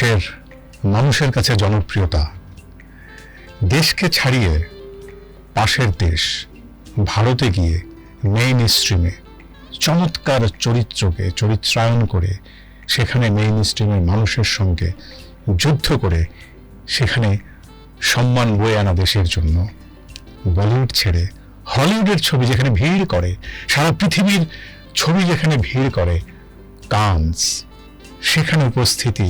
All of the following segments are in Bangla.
দেশের মানুষের কাছে জনপ্রিয়তা, দেশকে ছাড়িয়ে পাশের দেশ ভারতে গিয়ে মেইন স্ট্রিমে চমৎকার চরিত্রকে চরিত্রায়ন করে সেখানে মেইন স্ট্রিমের মানুষের সঙ্গে যুদ্ধ করে সেখানে সম্মান বয়ে আনা দেশের জন্য বলিউড ছেড়ে হলিউডের ছবি যেখানে ভিড় করে, সারা পৃথিবীর ছবি যেখানে ভিড় করে, কানস, সেখানে উপস্থিতি,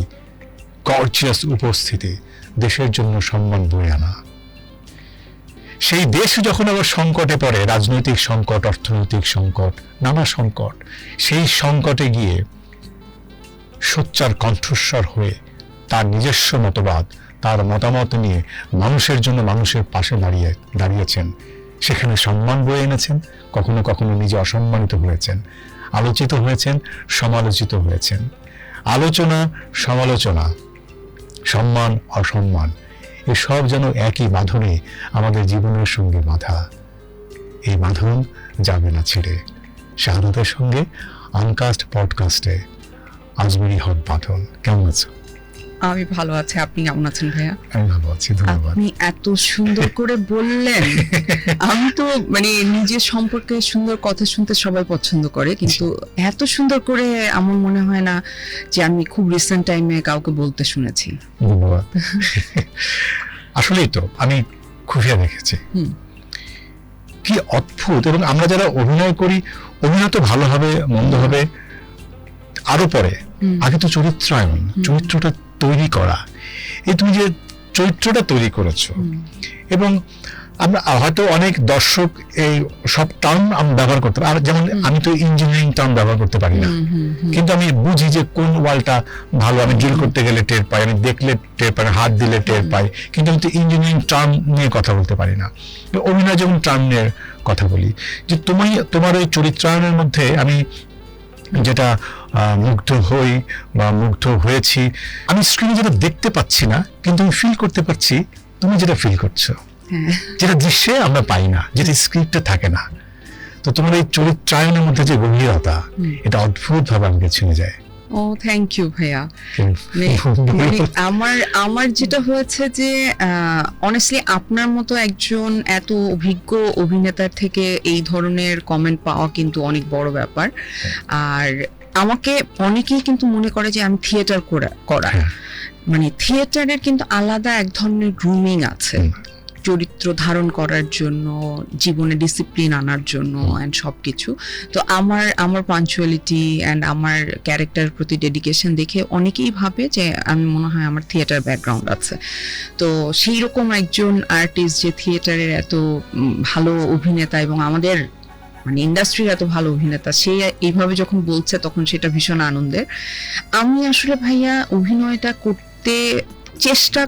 গর্জিয়াস উপস্থিতি, দেশের জন্য সম্মান বয়ে আনা। সেই দেশ যখন আবার সংকটে পড়ে, রাজনৈতিক সংকট, অর্থনৈতিক সংকট, নানা সংকট, সেই সংকটে গিয়ে সোচ্চার কণ্ঠস্বর হয়ে তার নিজস্ব মতবাদ, তার মতামত নিয়ে মানুষের জন্য মানুষের পাশে দাঁড়িয়েছেন, সেখানে সম্মান বয়ে এনেছেন, কখনো কখনো নিজে অসম্মানিত হয়েছেন, আলোচিত হয়েছেন, সমালোচিত হয়েছেন। আলোচনা, সমালোচনা, সম্মান, অসম্মান, এসব যেন একই বাঁধনে আমাদের জীবনের সঙ্গে বাঁধা। এই বাঁধন যাবে না ছেড়ে। শাহাদাতের সঙ্গে আনকাস্ট পডকাস্টে আজমেরি হক বাঁধন। কেমন আছো? আমি ভালো আছি, আপনি কেমন আছেন ভাইয়া? আমি ভালো আছি, ধন্যবাদ। আপনি এত সুন্দর করে বললেন। আমি তো মানে নিজের সম্পর্কে সুন্দর কথা শুনতে সবাই পছন্দ করে, কিন্তু এত সুন্দর করে আমার মনে হয় না যে আমি খুব রিসেন্ট টাইমে কাউকে বলতে শুনেছি। ধন্যবাদ। আসলেই তো আমি খুশি দেখেছি, কি অদ্ভুত। এবং আমরা যারা অভিনয় করি, অভিনয় তো ভালো হবে মন্দ হবে আরো পরে, আগে তো চরিত্রায়ন, চরিত্রটা তৈরি করা। এই তুমি যে চরিত্রটা তৈরি করেছো, এবং আমরা হয়তো অনেক দর্শক এই সব টার্ম আমি ব্যবহার করতে পারি, আর যেমন আমি তো ইঞ্জিনিয়ারিং টার্ম ব্যবহার করতে পারি না, কিন্তু আমি বুঝি যে কোন ওয়ালটা ভালো। আমি ড্রিল করতে গেলে টের পাই, আমি দেখলে টের পাই, হাত দিলে টের পাই, কিন্তু আমি তো ইঞ্জিনিয়ারিং টার্ম নিয়ে কথা বলতে পারি না। অভিনয় যেমন টার্ম নিয়ে কথা বলি, যে তোমার ওই চরিত্রায়নের মধ্যে আমি যেটা মুগ্ধ হই বা মুগ্ধ হয়েছি, আমি স্ক্রিনে যেটা দেখতে পাচ্ছি না, কিন্তু আমি ফিল করতে পারছি তুমি যেটা ফিল করছো, যেটা দৃশ্যে আমরা পাই না, যেটা স্ক্রিপ্টে থাকে না। তো তোমার এই চরিত্রায়নের মধ্যে যে গভীরতা, এটা অদ্ভুত ভাবে আমাকে ছুঁয়ে যায়। ও থ্যাংক ইউ ভাইয়া। আমার যেটা হয়েছে যে অনেস্টলি আপনার মতো একজন এত অভিজ্ঞ অভিনেতার থেকে এই ধরনের কমেন্ট পাওয়া কিন্তু অনেক বড় ব্যাপার। আর আমাকে অনেকেই কিন্তু মনে করে যে আমি থিয়েটার করা, মানে থিয়েটারের কিন্তু আলাদা এক ধরনের গ্রুমিং আছে চরিত্র ধারণ করার জন্য, জীবনে ডিসিপ্লিন আনার জন্য অ্যান্ড সবকিছু। তো আমার পাঞ্চুয়ালিটি অ্যান্ড আমার ক্যারেক্টারের প্রতি ডেডিকেশন দেখে অনেকেই ভাবে যে আমি মনে হয় আমার থিয়েটার ব্যাকগ্রাউন্ড আছে। তো সেই রকম একজন আর্টিস্ট যে থিয়েটারের এত ভালো অভিনেতা এবং আমাদের মানে ইন্ডাস্ট্রির এত ভালো অভিনেতা, সে এইভাবে যখন বলছে তখন সেটা ভীষণ আনন্দের। আমি আসলে ভাইয়া অভিনয়টা করতে চেষ্টা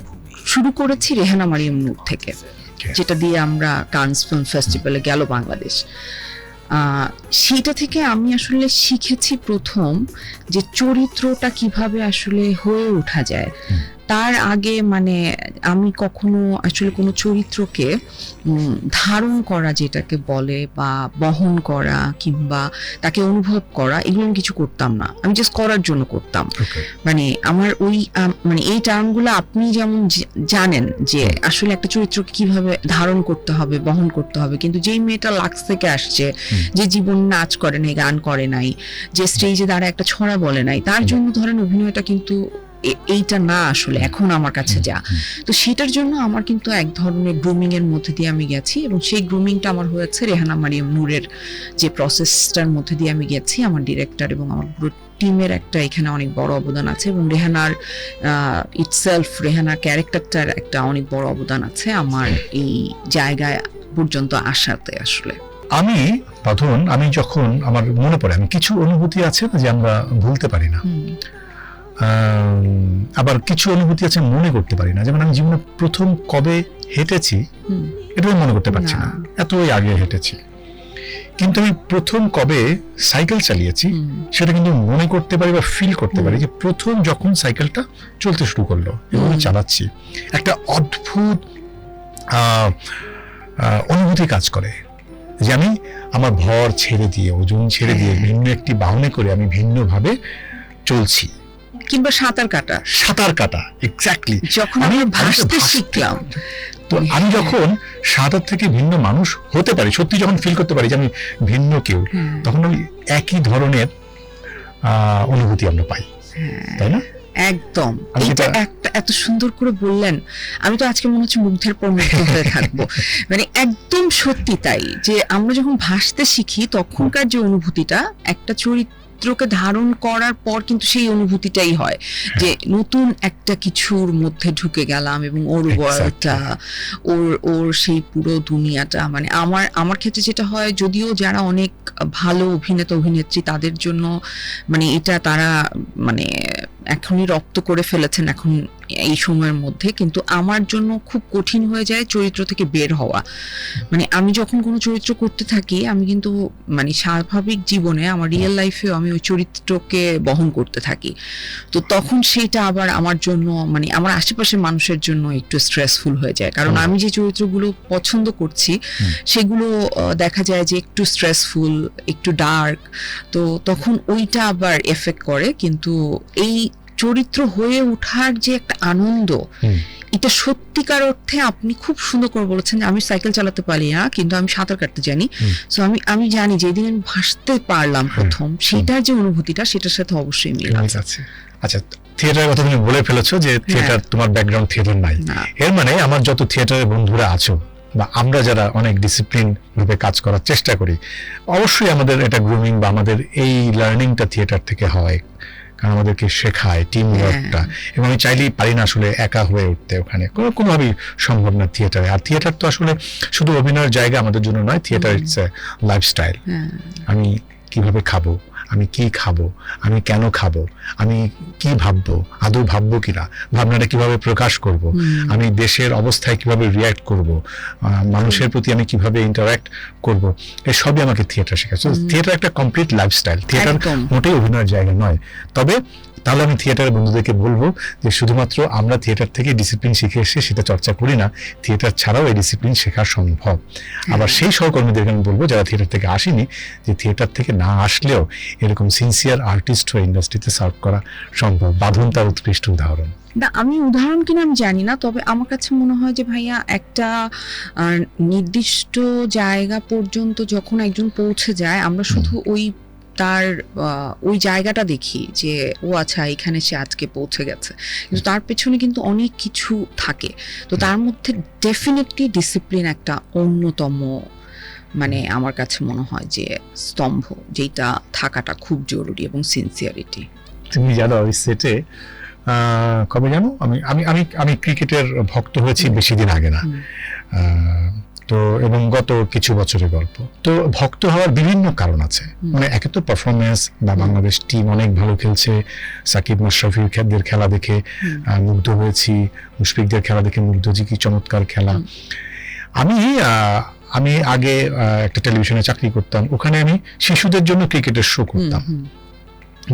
শুরু করেছি রেহানা মারিয়াম নূর থেকে, যেটা দিয়ে আমরা কানস ফিল্ম ফেস্টিভ্যালে গেল বাংলাদেশ। সেইটা থেকে আমি আসলে শিখেছি প্রথম যে চরিত্রটা কিভাবে আসলে হয়ে ওঠা যায়। তার আগে মানে আমি কখনো আসলে কোনো চরিত্রকে ধারণ করা যেটাকে বলে, বা বহন করা কিংবা তাকে অনুভব করা, এগুলো আমি কিছু করতাম না, আমি জাস্ট করার জন্য করতাম। মানে আমার ওই মানে এই টার্মগুলো আপনি যেমন জানেন যে আসলে একটা চরিত্রকে কিভাবে ধারণ করতে হবে, বহন করতে হবে, কিন্তু যেই মেয়েটা লাক্স থেকে আসছে, যে জীবন নাচ করে নাই, গান করে নাই, যে স্টেজে দাঁড়ায় একটা ছড়া বলে নাই, তার জন্য ধরেন অভিনয়টা কিন্তু এইটা না আসলে এখন আমার কাছে যা। তো সেটার জন্য আমার কিন্তু এক ধরনের গ্রুমিং এর মধ্যে দিয়ে আমি গেছি, এবং সেই গ্রুমিংটা আমার হয়েছে রেহানা মারিয়াম নূরের যে প্রসেসটার মধ্যে দিয়ে আমি গেছি। আমার ডিরেক্টর এবং আমার পুরো টিমের একটা এখানে অনেক বড় অবদান আছে, এবং রেহানার ইটসেলফ, রেহানার ক্যারেক্টারটার একটা অনেক বড় অবদান আছে আমার এই জায়গায় পর্যন্ত আসাতে। আসলে আমি যখন আমার মনে পড়ে, আমি কিছু অনুভূতি আছে না যে আমরা ভুলতে পারি না, আবার কিছু অনুভূতি আছে মনে করতে পারি না। যেমন আমি জীবনে প্রথম কবে হেঁটেছি এটাও মনে করতে পারছি না, এতই আগে হেঁটেছি। কিন্তু আমি প্রথম কবে সাইকেল চালিয়েছি সেটা কিন্তু মনে করতে পারি বা ফিল করতে পারি, যে প্রথম যখন সাইকেলটা চলতে শুরু করলো এবং আমি চালাচ্ছি, একটা অদ্ভুত অনুভূতি কাজ করে যে আমি আমার ভর ছেড়ে দিয়ে, ওজন ছেড়ে দিয়ে ভিন্ন একটি বাহনে করে আমি ভিন্নভাবে চলছি। কিংবা সাঁতার কাটা, এক্স্যাক্টলি। যখন আমি আমরা ভাসতে ভাসতে শিখলাম, তো আমি যখন সাঁতার থেকে ভিন্ন মানুষ হতে পারি, সত্যি যখন ফিল করতে পারি যে আমি ভিন্ন কেউ, তখন আমি একই ধরনের অনুভূতি আমরা পাই, তাই না? একদম। আমি এটা সেটা- একটা এত সুন্দর করে বললেন, আমি তো আজকে মনে হচ্ছে মুগ্ধের পর মুগ্ধ হয়ে থাকবো। মানে একদম সত্যি তাই, যে আমরা যখন ভাসতে শিখি তখনকার যে অনুভূতিটা, একটা চরিত্রকে ধারণ করার পর কিন্তু সেই অনুভূতিটাই হয় যে নতুন একটা কিছুর মধ্যে ঢুকে গেলাম, এবং ওর ওয়ার্ল্ডটা, ওর সেই পুরো দুনিয়াটা, মানে আমার ক্ষেত্রে যেটা হয়, যদিও যারা অনেক ভালো অভিনেতা অভিনেত্রী তাদের জন্য মানে এটা তারা মানে এখনই রপ্ত করে ফেলেছেন এখন এই সময়ের মধ্যে, কিন্তু আমার জন্য খুব কঠিন হয়ে যায় চরিত্র থেকে বের হওয়া। মানে আমি যখন কোনো চরিত্র করতে থাকি, আমি কিন্তু মানে স্বাভাবিক জীবনে আমার রিয়েল লাইফেও আমি ওই চরিত্রকে বহন করতে থাকি। তো তখন সেইটা আবার আমার জন্য মানে আমার আশেপাশের মানুষের জন্য একটু স্ট্রেসফুল হয়ে যায়, কারণ আমি যে চরিত্রগুলো পছন্দ করছি সেগুলো দেখা যায় যে একটু স্ট্রেসফুল, একটু ডার্ক, তো তখন ওইটা আবার এফেক্ট করে। কিন্তু এই চরিত্র হয়ে ওঠার যে একটা আনন্দ, এটা সত্যিকার অর্থে আপনি খুব সুন্দর করে বলেছেন যে আমি সাইকেল চালাতে পারি না কিন্তু আমি সাঁতার কাটতে জানি। সো আমি জানি যেদিন আমি ভাসতে পারলাম প্রথম, সেটার যে অনুভূতিটা সেটার সাথে অবশ্যই মিল আছে। আচ্ছা, থিয়েটারের কথা তুমি বলে ফেলেছো যে থিয়েটার, তোমার ব্যাকগ্রাউন্ড থিয়েটার নাই, এর মানে আমার যত থিয়েটারের বন্ধুরা আছো বা আমরা যারা অনেক ডিসিপ্লিন রূপে কাজ করার চেষ্টা করি, অবশ্যই আমাদের এটা গ্রুমিং বা আমাদের এই লার্নিংটা থিয়েটার থেকে হয়, কারণ আমাদেরকে শেখায় টিম ওয়ার্কটা, এবং আমি চাইলেই পারি না আসলে একা হয়ে উঠতে, ওখানে কোনোভাবেই সম্ভব না থিয়েটারে। আর থিয়েটার তো আসলে শুধু অভিনয়ের জায়গা আমাদের জন্য নয়, থিয়েটার ইটস এ লাইফস্টাইল। আমি কিভাবে খাবো, আমি কি খাবো, আমি কেন খাবো, আমি কি ভাববো, আদৌ ভাববো কিনা, ভাবনাটা কিভাবে প্রকাশ করব, আমি দেশের অবস্থায় কিভাবে রিয়্যাক্ট করব, মানুষের প্রতি আমি কিভাবে ইন্টারঅ্যাক্ট করব, এসবই আমাকে থিয়েটার শেখাচ্ছে। থিয়েটার একটা কমপ্লিট লাইফস্টাইল, থিয়েটার মোটেই অভিনয়ের জায়গা নয়। তবে তাহলে আমি থিয়েটারের বন্ধুদেরকে বলবো যে শুধুমাত্র আমরা থিয়েটার থেকে ডিসিপ্লিন শিখে এসে সেটা চর্চা করি না, থিয়েটার ছাড়াও এই ডিসিপ্লিন শেখা সম্ভব। আবার সেই সহকর্মীদেরকে আমি বলবো যারা থিয়েটার থেকে আসেনি, যে থিয়েটার থেকে না আসলেও এরকম সিনসিয়ার আর্টিস্ট হয়ে ইন্ডাস্ট্রিতে সার্ভ করা সম্ভব। বাঁধন তার উৎকৃষ্ট উদাহরণ। না, আমি উদাহরণ কিনা আমি জানি না, তবে আমার কাছে মনে হয় যে ভাইয়া একটা নির্দিষ্ট জায়গা পর্যন্ত যখন একজন পৌঁছে যায়, আমরা শুধু তার ওই জায়গাটা দেখি যে ও আচ্ছা এখানে সে আজকে পৌঁছে গেছে, কিন্তু তার পেছনে কিন্তু অনেক কিছু থাকে। তো তার মধ্যে ডেফিনেটলি ডিসিপ্লিন একটা অন্যতম, মানে আমার কাছে মনে হয় যে স্তম্ভ, যেটা থাকাটা খুব জরুরি, এবং সিনসিয়ারিটি। তুমি জানো ওই সেটে কবে জানো আমি আমি আমি আমি ক্রিকেটের ভক্ত হয়েছি বেশি দিন আগে না, তো এবং গত কিছু বছরের গল্প। তো ভক্ত হওয়ার বিভিন্ন কারণ আছে, মানে একে তো পারফরমেন্স বা বাংলাদেশ টিম অনেক ভালো খেলছে, সাকিব মাশরাফির খেলা দেখে মুগ্ধ হয়েছি, মুশফিকদের খেলা দেখে মুগ্ধ, যে কি চমৎকার খেলা। আমি আগে একটা টেলিভিশনে চাকরি করতাম, ওখানে আমি শিশুদের জন্য ক্রিকেটের শো করতাম।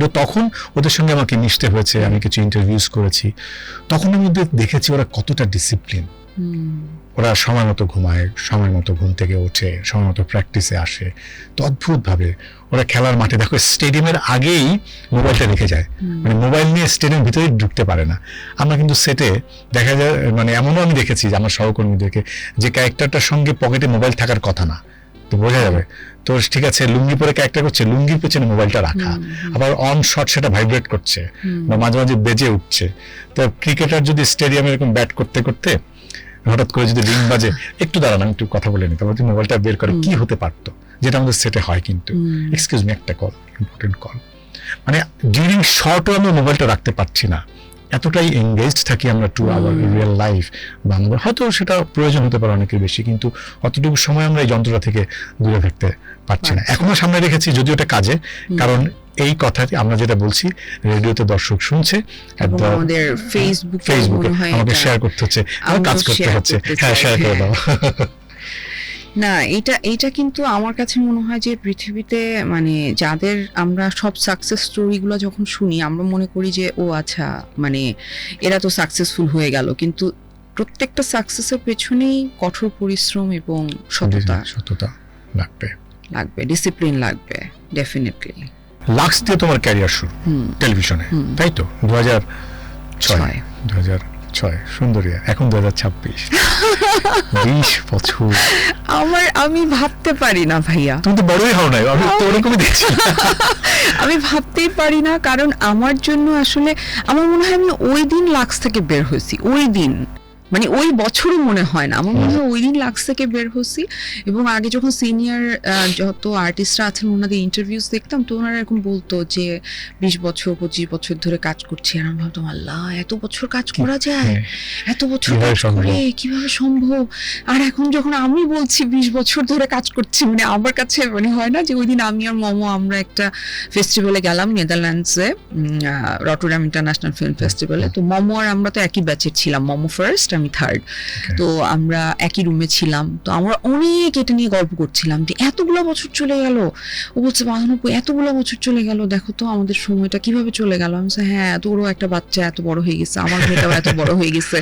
তো তখন ওদের সঙ্গে আমাকে মিশতে হয়েছে, আমি কিছু ইন্টারভিউজ করেছি, তখন আমি দেখেছি ওরা কতটা ডিসিপ্লিন। ওরা সময় মতো ঘুমায়, সময় মতো ঘুম থেকে ওঠে, সময় মতো প্র্যাকটিসে আসে। তো অদ্ভুতভাবে ওরা খেলার মাঠে, দেখো স্টেডিয়ামের আগেই মোবাইলটা রেখে যায়, মানে মোবাইল নিয়ে স্টেডিয়াম ভিতরে ঢুকতে পারে না। আমরা কিন্তু সেটে দেখা যায়, মানে এমনও আমি দেখেছি যে আমার সহকর্মীদেরকে, যে ক্যারেক্টারটার সঙ্গে পকেটে মোবাইল থাকার কথা না, তো বোঝা যাবে তো ঠিক আছে লুঙ্গি পরে ক্যারেক্টার করছে, লুঙ্গির পেছনে মোবাইলটা রাখা, আবার অন শট সেটা ভাইব্রেট করছে বা মাঝে মাঝে বেজে উঠছে। তো ক্রিকেটার যদি স্টেডিয়ামে এরকম ব্যাট করতে করতে হঠাৎ করে যদি রিং বাজে, একটু দাঁড়ান একটু কথা বলে নি, তারপর মোবাইলটা বের করে, কি হতে পারতো, যেটা আমাদের সেটে হয় কিন্তু এক্সকিউজ মি একটা কল, ইম্পর্টেন্ট কল, মানে ডিউরিং শর্টও আমরা মোবাইলটা রাখতে পারছি না, এতটাই এনগেজড থাকি আমরা টু আওয়ার রিয়েল লাইফ। বা আমাদের হয়তো সেটা প্রয়োজন হতে পারে অনেকের বেশি, কিন্তু অতটুকু সময় আমরা এই যন্ত্রটা থেকে দূরে থাকতে পারছি না। এখনো সামনে রেখেছি, যদিও এটা কাজে, কারণ এই কথাটি আমরা যেটা বলছি রেডিওতে দর্শক শুনছে, আমাদের ফেসবুকে আমাকে শেয়ার করতে হচ্ছে, কাজ করতে হচ্ছে, হ্যাঁ শেয়ার করে দাও। না, এটা কিন্তু আমার কাছে মনে হয় যে পৃথিবীতে মানে যাদের আমরা সব সাকসেস স্টোরিগুলো যখন শুনি, আমরা মনে করি যে ও আচ্ছা মানে এরা তো সাকসেসফুল হয়ে গেল, কিন্তু প্রত্যেকটা সাকসেসের পেছনেই কঠোর পরিশ্রম এবং সততা লাগবে, ডিসিপ্লিন লাগবে, ডেফিনেটলি। লাক্স দিয়ে তোমার ক্যারিয়ার শুরু টেলিভিশনে, তাই তো 2006 সুন্দরী, এখন 2026, 20 বছর। আমি ভাবতে পারি না ভাইয়া, তুমি তো বড়ই হও নাই, আমি তো ওরকমই দেখছি। আমি ভাবতেই পারি না, কারণ আমার জন্য আসলে আমার মনে হয় আমি ওই দিন লাক্স থেকে বের হয়েছি, ওই দিন মানে ওই বছরও মনে হয় না, আমার মনে হয় ওই দিন লাক্স থেকে বের হয়েছি। এবং আগে যখন সিনিয়র যত আর্টিস্টরা আছেন ওনাদের ইন্টারভিউস দেখতাম, তো ওনারা এরকম বলতো যে 20 বছর 25 বছর ধরে কাজ করছি, আর আমি ভাবতাম আল্লাহ এত বছর কাজ করা যায়, এত বছর কিভাবে কাজ সম্ভব? করে কিভাবে সম্ভব। আর এখন যখন আমি বলছি 20 বছর ধরে কাজ করছি, মানে আমার কাছে মানে হয় না যে ওই দিন আমি আর মমো আমরা একটা ফেস্টিভ্যালে গেলাম নেদারল্যান্ডসে, রটারডাম ইন্টারন্যাশনাল ফিল্ম ফেস্টিভ্যালে। তো মমো আর আমরা তো একই ব্যাচের ছিলাম, মমো ফার্স্ট আমি থার্ড। তো আমরা একই রুমে ছিলাম, তো আমরা অনেক এটা নিয়ে গল্প করছিলাম যে এতগুলো বছর চলে গেল। ও বলছে 92, এতগুলো বছর চলে গেল, দেখো তো আমাদের সময়টা কিভাবে চলে গেল। আমি বলছি হ্যাঁ, তোরও একটা বাচ্চা এত বড় হয়ে গেছে, আমার মেয়েটাও এত বড় হয়ে গেছে,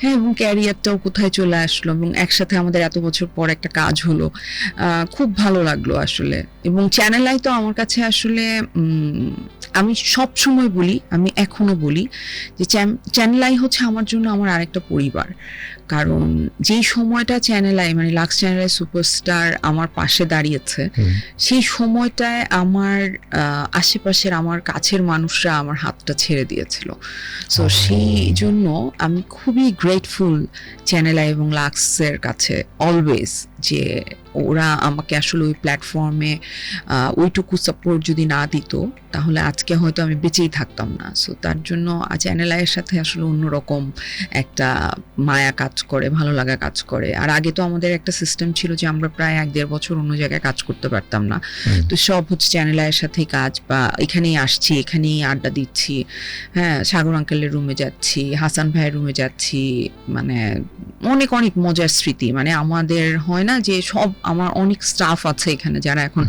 হ্যাঁ, এবং ক্যারিয়ারটাও কোথায় চলে আসলো, এবং একসাথে আমাদের এত বছর পর একটা কাজ হলো। খুব ভালো লাগলো আসলে। এবং চ্যানেল আই তো আমার কাছে আসলে আমি সব সময় বলি, আমি এখনো বলি যে চ্যানেল আই হচ্ছে আমার জন্য আমার আরেকটা পরিবার। কারণ যেই সময়টা চ্যানেল আই মানে লাক্স চ্যানেল আই সুপারস্টার আমার পাশে দাঁড়িয়েছে, সেই সময়টায় আমার আশেপাশের আমার কাছের মানুষরা আমার হাতটা ছেড়ে দিয়েছিল। সো সেই জন্য আমি খুবই গ্রেটফুল চ্যানেল আই এবং লাক্সের কাছে অলওয়েজ, যে ওরা আমাকে আসলে ওই প্ল্যাটফর্মে ওইটুকু সাপোর্ট যদি না দিত তাহলে আজকে হয়তো আমি বেঁচেই থাকতাম না। সো তার জন্য চ্যানেল আইয়ের সাথে আসলে অন্যরকম একটা মায়া কাজ করে, ভালো লাগা কাজ করে। আর আগে তো আমাদের একটা সিস্টেম ছিল যে আমরা প্রায় 1-1.5 বছর অন্য জায়গায় কাজ করতে পারতাম না, তো সব হচ্ছে চ্যানেল আইয়ের সাথেই কাজ, বা এখানেই আসছি, এখানেই আড্ডা দিচ্ছি, হ্যাঁ, সাগর আঙ্কেলের রুমে যাচ্ছি, হাসান ভাইয়ের রুমে যাচ্ছি, মানে অনেক অনেক মজার স্মৃতি। মানে আমাদের হয় না যে সব, আমার অনেক স্টাফ আছে এখানে যারা এখন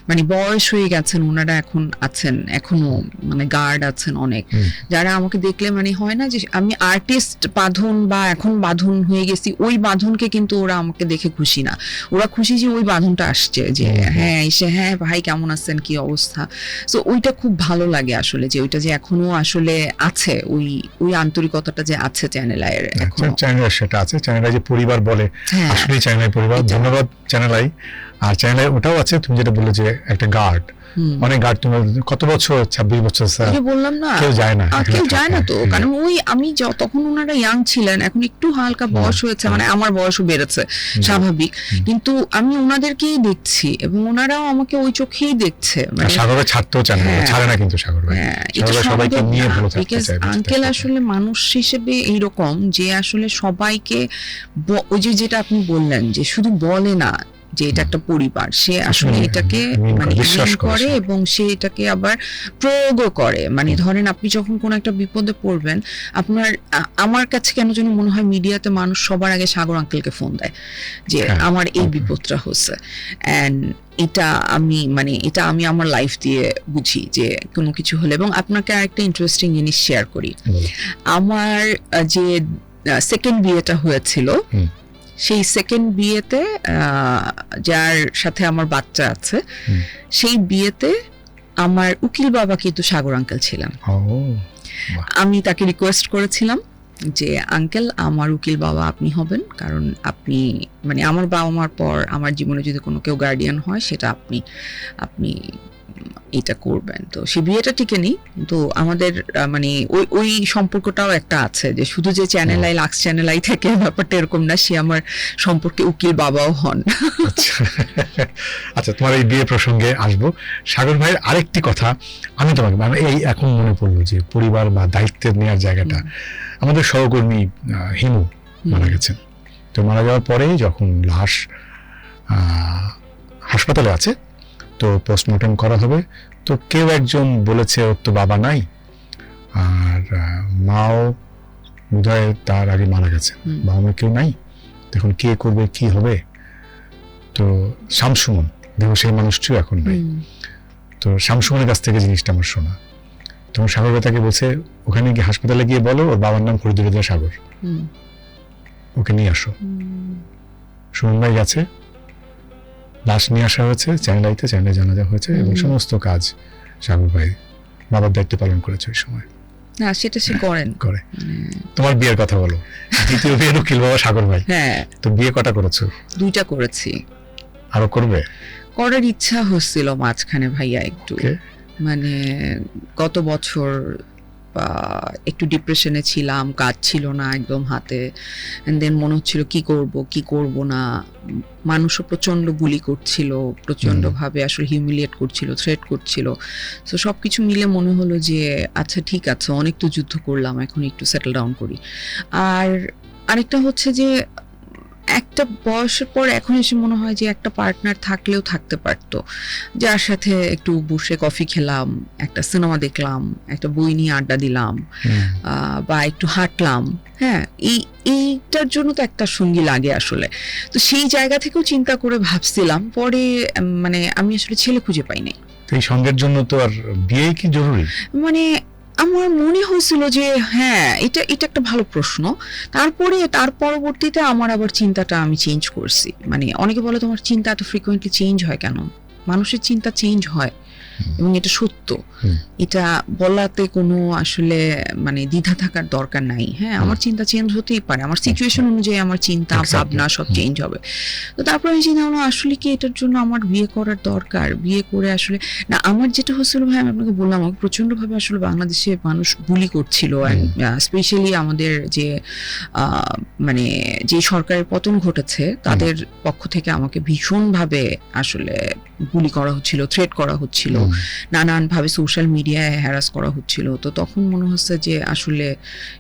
মানে বয়স হয়ে গেছেন, ওনারা এখন আছেন, এখনো মানে গার্ড আছেন অনেক, যারা আমাকে দেখলে মানে হয় না যে আমি আর্টিস্ট বাঁধন বা এখন বাঁধন হয়ে গেছি, ওই বাঁধনকে কিন্তু ওরা আমাকে দেখে খুশি না, ওরা খুশি যে ওই বাঁধনটা আসছে, যে হ্যাঁ এসে হ্যাঁ ভাই কেমন আছেন, কি অবস্থা। সো ওইটা খুব ভালো লাগে আসলে, যে ওইটা যে এখনো আসলে আছে, ওই ওই আন্তরিকতাটা যে আছে চ্যানেল আইয়ের এখনো। চ্যানেল সেটা আছে, চ্যানেল আই যে পরিবার বলে, আসলে চ্যানেল আই পরিবার। ধন্যবাদ চ্যানেল আই। আর চ্যানেল আই ওটাও আছে, তুমি যেটা বললে যে একটা গার্ড, অনেক গার্ড। তুমি কত বছর? 26 বছর। স্যার বললাম না, কেউ যায় না, কেউ যায় না তো, কারণ ওই আমি তখন ওনারা ইয়াং ছিলেন, এখন একটু হালকা বয়স হয়েছে, মানে আমার বয়সও বেড়েছে স্বাভাবিক, কিন্তু আমি ওনাদেরকেই দেখছি এবং ওনারাও আমাকে ওই চোখেই দেখছে। মানে সাগরের ছাড়তেও চায় না, ছাড়ে না কিন্তু সাগর ভাই, সবাইকে নিয়ে ভালো থাকতে চায়। আঙ্কেল আসলে মানুষ হিসেবে এইরকম যে আসলে সবাইকে ওই যে যেটা আপনি বললেন যে শুধু বলে না যে এটা একটা পরিবার, সে আসলে এটাকে মানে বিশ্বাস করে এবং সে এটাকে আবার প্রয়োগও করে। মানে ধরেন আপনি যখন কোনো একটা বিপদে পড়বেন, আপনার আমার কাছে কেন যেন মনে হয় মিডিয়াতে মানুষ সবার আগে সাগর আঙ্কেলকে ফোন দেয় যে আমার এই বিপদটা হচ্ছে। অ্যান্ড এটা আমি মানে এটা আমি আমার লাইফ দিয়ে বুঝি যে কোনো কিছু হলে। এবং আপনাকে আরেকটা ইন্টারেস্টিং জিনিস শেয়ার করি, আমার যে সেকেন্ড বিয়েটা হয়েছিল, সেই সেকেন্ড বিয়েতে যার সাথে আমার বাচ্চা আছে, সেই বিয়েতে আমার উকিল বাবা কিন্তু সাগর আঙ্কেল ছিলেন। আমি তাকে রিকোয়েস্ট করেছিলাম যে আঙ্কেল আমার উকিল বাবা আপনি হবেন, কারণ আপনি মানে আমার বাবা মার পর আমার জীবনে যদি কোনো কেউ গার্ডিয়ান হয় সেটা আপনি এটা করবেন। তো সেই বিয়েটা টিকে নি, কিন্তু আমাদের মানে ওই সম্পর্কটাও একটা আছে যে শুধু যে চ্যানেল আই লাক্স চ্যানেল আই থেকে ব্যাপারটা এরকম না, সে আমার সম্পর্কে উকিল বাবাও হন। আচ্ছা, তোমার এই বিয়ে প্রসঙ্গে আসবো। সাগর ভাইয়ের আরেকটি কথা আমি তোমাকে মানে এই এখন মনে পড়লো যে পরিবার বা দায়িত্বের নেওয়ার জায়গাটা, আমাদের সহকর্মী হিমু মারা গেছেন। তো মারা যাওয়ার পরে যখন লাশ হাসপাতালে আছে, তো পোস্টমর্টম করা হবে, তো কেউ একজন বলেছে ওর তো বাবা নাই, আর মাও বোধহয় তার আগে মারা গেছে, বাবা মা কেউ নাই, এখন কে করবে কি হবে। তো শামসুমন, দেখো সেই মানুষটিও এখন নাই। তো শামসুমনের কাছ থেকে জিনিসটা আমার শোনা, তখন সাগর ভাই তাকে বলছে ওখানে গিয়ে হাসপাতালে গিয়ে বলো ওর বাবার নাম ফরিদুল্লাহ সাগর, ওকে নিয়ে আসো। সুমন ভাই গেছে, লাশ নিয়ে আসা হয়েছে চ্যানেল আইতে, চ্যানেলে জানাজা হয়েছে এবং সমস্ত কাজ সাগর ভাই বাবার দায়িত্ব পালন করেছে ওই সময়? না, সেটা সে করেন। করে। তোমার বিয়ের কথা বলো। দ্বিতীয় বিয়ে উকিল বাবা সাগর ভাই। হ্যাঁ, তো বিয়ে কটা করেছো? 2টা করেছি। আরো করবে? করার ইচ্ছা হচ্ছিল মাঝখানে ভাইয়া একটু, মানে গত বছর একটু ডিপ্রেশনে ছিলাম, কাজ ছিল না একদম হাতে, এন্ড দেন মনে হচ্ছিল কি করব না। মানুষও প্রচন্ড বুলি করছিল, প্রচন্ড ভাবে আসলে হিউমিলিয়েট করছিল, থ্রেট করছিল। তো সবকিছু মিলে মনে হলো যে আচ্ছা ঠিক আছে, অনেক তো যুদ্ধ করলাম, এখন একটু সেটেল ডাউন করি। আর আরেকটা হচ্ছে যে একটা বয়সের পর এখন এসে মনে হয় যে একটা পার্টনার থাকলেও থাকতে পারতো, যার সাথে একটু বসে কফি খেলাম, একটা সিনেমা দেখলাম, একটা বই নিয়ে আড্ডা দিলাম, বা একটু হাঁটলাম। হ্যাঁ, এইটার জন্য তো একটা সঙ্গী লাগে আসলে। তো সেই জায়গা থেকেও চিন্তা করে ভাবছিলাম, পরে মানে আমি আসলে ছেলে খুঁজে পাই নাই। এই সঙ্গের জন্য তো আর বিয়ে কি জরুরি? মানে আমার মনে হয়েছিল যে হ্যাঁ, এটা একটা ভালো প্রশ্ন। তার পরবর্তীতে আমার আবার চিন্তাটা আমি চেঞ্জ করছি। মানে অনেকে বলে তোমার চিন্তা এত ফ্রিকোয়েন্টলি চেঞ্জ হয় কেন? মানুষের চিন্তা চেঞ্জ হয় এবং এটা সত্য। এটা বলাতে কোনো আসলে মানে দ্বিধা থাকার দরকার নাই। হ্যাঁ, আমার চিন্তা চেঞ্জ হতেই পারে, আমার সিচুয়েশন অনুযায়ী আমার চিন্তা ভাবনা সব চেঞ্জ হবে। তো তারপর আমি চিন্তা করলাম আসলে কি এটার জন্য আমার বিয়ে করার দরকার? বিয়ে করে আসলে না, আমার যেটা হচ্ছিল ভাই, আমি আপনাকে বললাম, আমাকে প্রচন্ডভাবে আসলে বাংলাদেশে মানুষ বুলি করছিল, স্পেশালি আমাদের যে মানে যে সরকারের পতন ঘটেছে তাদের পক্ষ থেকে আমাকে ভীষণভাবে আসলে বুলি করা হচ্ছিল, থ্রেট করা হচ্ছিল, নানানভাবে সোশ্যাল মিডিয়ায় হ্যারাস করা হচ্ছিল। তো তখন মনে হচ্ছে যে আসলে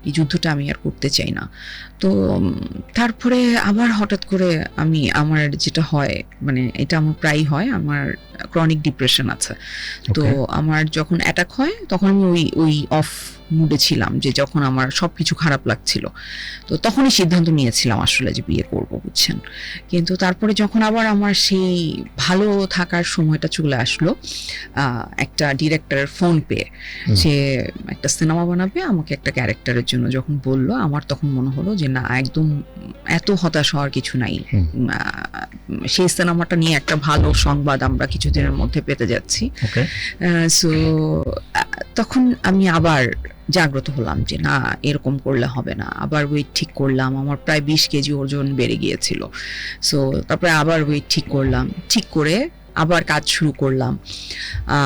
এই যুদ্ধটা আমি আর করতে চাই না। তো তারপরে আবার হঠাৎ করে আমার যেটা হয়, মানে এটা আমার প্রায়ই হয়, আমার ক্রনিক ডিপ্রেশন আছে। তো আমার যখন অ্যাটাক হয় তখন আমি ওই অফ মুডে ছিলাম, যে যখন আমার সবকিছু খারাপ লাগছিল, তো তখনই সিদ্ধান্ত নিয়েছিলাম আসলে যে বিয়ে করব, বুঝছেন। কিন্তু তারপরে যখন আবার আমার সেই ভালো থাকার সময়টা চলে আসলো, একটা ডিরেক্টরের ফোন পেয়ে যে একটা সিনেমা বানাবে, আমাকে একটা ক্যারেক্টারের জন্য যখন বললো, আমার তখন মনে হলো যে না, একদম এত হতাশ হওয়ার কিছু নাই। সেই সিনেমাটা নিয়ে একটা ভালো সংবাদ আমরা কিছুদিনের মধ্যে পেতে যাচ্ছি। সো তখন আমি আবার জাগ্রত হলাম যে না, এরকম করলে হবে না। আবার ওয়েট ঠিক করলাম, আমার প্রায় 20 কেজি ওজন বেড়ে গিয়েছিল। সো তারপরে আবার ওয়েট ঠিক করলাম, ঠিক করে আবার কাজ শুরু করলাম।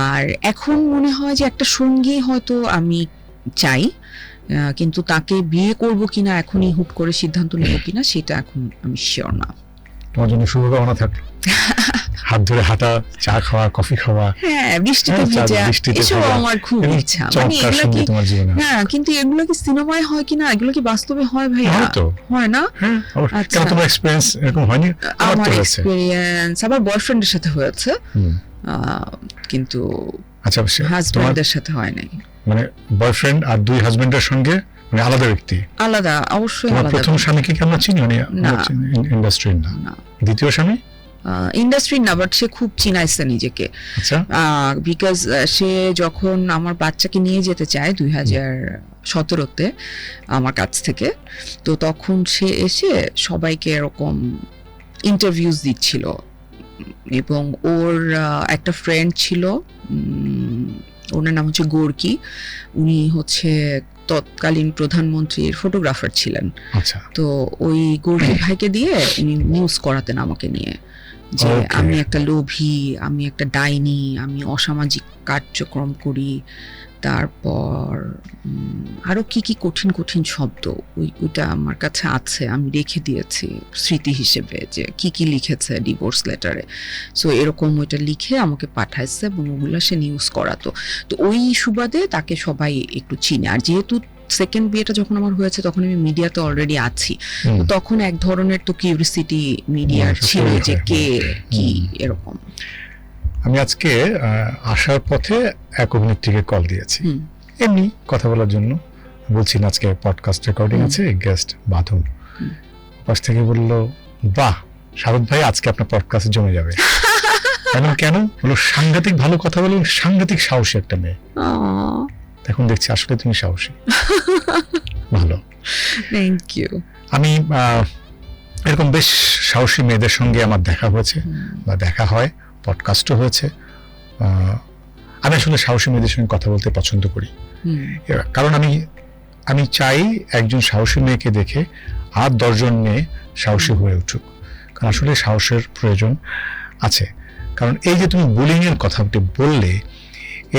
আর এখন মনে হয় যে একটা সঙ্গী হয়তো আমি চাই, কিন্তু তাকে বিয়ে করব কিনা, এখনই হুট করে সিদ্ধান্ত নেব কিনা, সেটা এখন আমি শিওর না। তোমার জন্য শুভকামনা থাকলো। হাত ধরে হাঁটা, চা খাওয়া, কফি খাওয়া, হ্যাঁ, বৃষ্টিতে ভেজা, এসব আমার খুব ইচ্ছা। মানে এগুলো কি, হ্যাঁ, কিন্তু এগুলো কি সিনেমায় হয় কিনা, এগুলো কি বাস্তবে হয় ভাইয়া? হয় না? আচ্ছা, তোমার এক্সপেরিয়েন্স এরকম হয়নি? আমার এক্সপেরিয়েন্স আমার বয়ফ্রেন্ডের সাথে হয়েছে, কিন্তু আচ্ছা, হাজবেন্ডের সাথে হয় নাই। মানে বয়ফ্রেন্ড আর 2 হাজবেন্ডের সঙ্গে, মানে আলাদা ব্যক্তি? আলাদা, অবশ্যই আলাদা। প্রথম স্বামীকে কি আমরা চিনি? মানে ইন্ডাস্ট্রি না। দ্বিতীয় স্বামী ইন্ডাস্ট্রি না, বাট সে খুব চিনাইছে নিজেকে। আচ্ছা, বিকজ সে যখন আমার বাচ্চাকে নিয়ে যেতে চায় 2017-তে আমার কাছ থেকে, তো তখন সে এসে সবাইকে এরকম ইন্টারভিউজ দিচ্ছিল, এবং ওর একটা ফ্রেন্ড ছিল, ওনার নাম হচ্ছে গোর্কি, উনি হচ্ছে তৎকালীন প্রধানমন্ত্রীর ফটোগ্রাফার ছিলেন। আচ্ছা, তো ওই গোর্কি ভাইকে দিয়ে উনি নিউজ করাতেন আমাকে নিয়ে, যে আমি একটা লোভী, আমি একটা ডাইনি, আমি অসামাজিক কার্যক্রম করি। তারপর আরো কি কি কঠিন কঠিন শব্দ, ওইটা আমার কাছে আছে, আমি রেখে দিয়েছি স্মৃতি হিসেবে, যে কি কি লিখেছে ডিভোর্স লেটারে। সো এরকম ওইটা লিখে আমাকে পাঠাইছে, এবং ওগুলো সে নিউজ করাতো। তো ওই সুবাদে তাকে সবাই একটু চিনে। আর যেহেতু সেকেন্ড বিয়েটা যখন আমার হয়েছে, তখন আমি মিডিয়াতে অলরেডি আছি, তো তখন এক ধরনের তো কিউরিসিটি মিডিয়ার ছিল, যে কে কি এরকম। আমি আজকে আসার পথে এক অভিনেত্রীকে কল দিয়েছি, এমনি কথা বলার জন্য। বলছি না আজকে পডকাস্ট রেকর্ডিং আছে, গেস্ট বাঁধন। পাশ থেকে বললো, বাহ শারদ ভাই, আজকে আপনার পডকাস্ট জমে যাবে। কেন বলো, সাংঘাতিক ভালো কথা বলো, সাংঘাতিক সাহসী একটা মেয়ে। এখন দেখছি আসলে তুমি সাহসী। ভালো, থ্যাংক ইউ। আমি এরকম বেশ সাহসী মেয়েদের সঙ্গে আমার দেখা হয়েছে, বা দেখা হয়, পডকাস্টও হয়েছে। আমি আসলে সাহসী মেয়েদের সঙ্গে কথা বলতে পছন্দ করি, কারণ আমি চাই একজন সাহসী মেয়েকে দেখে আর 10 জন মেয়ে সাহসী হয়ে উঠুক, কারণ আসলে সাহসের প্রয়োজন আছে। কারণ এই যে তুমি বুলিং এর কথাটি বললে,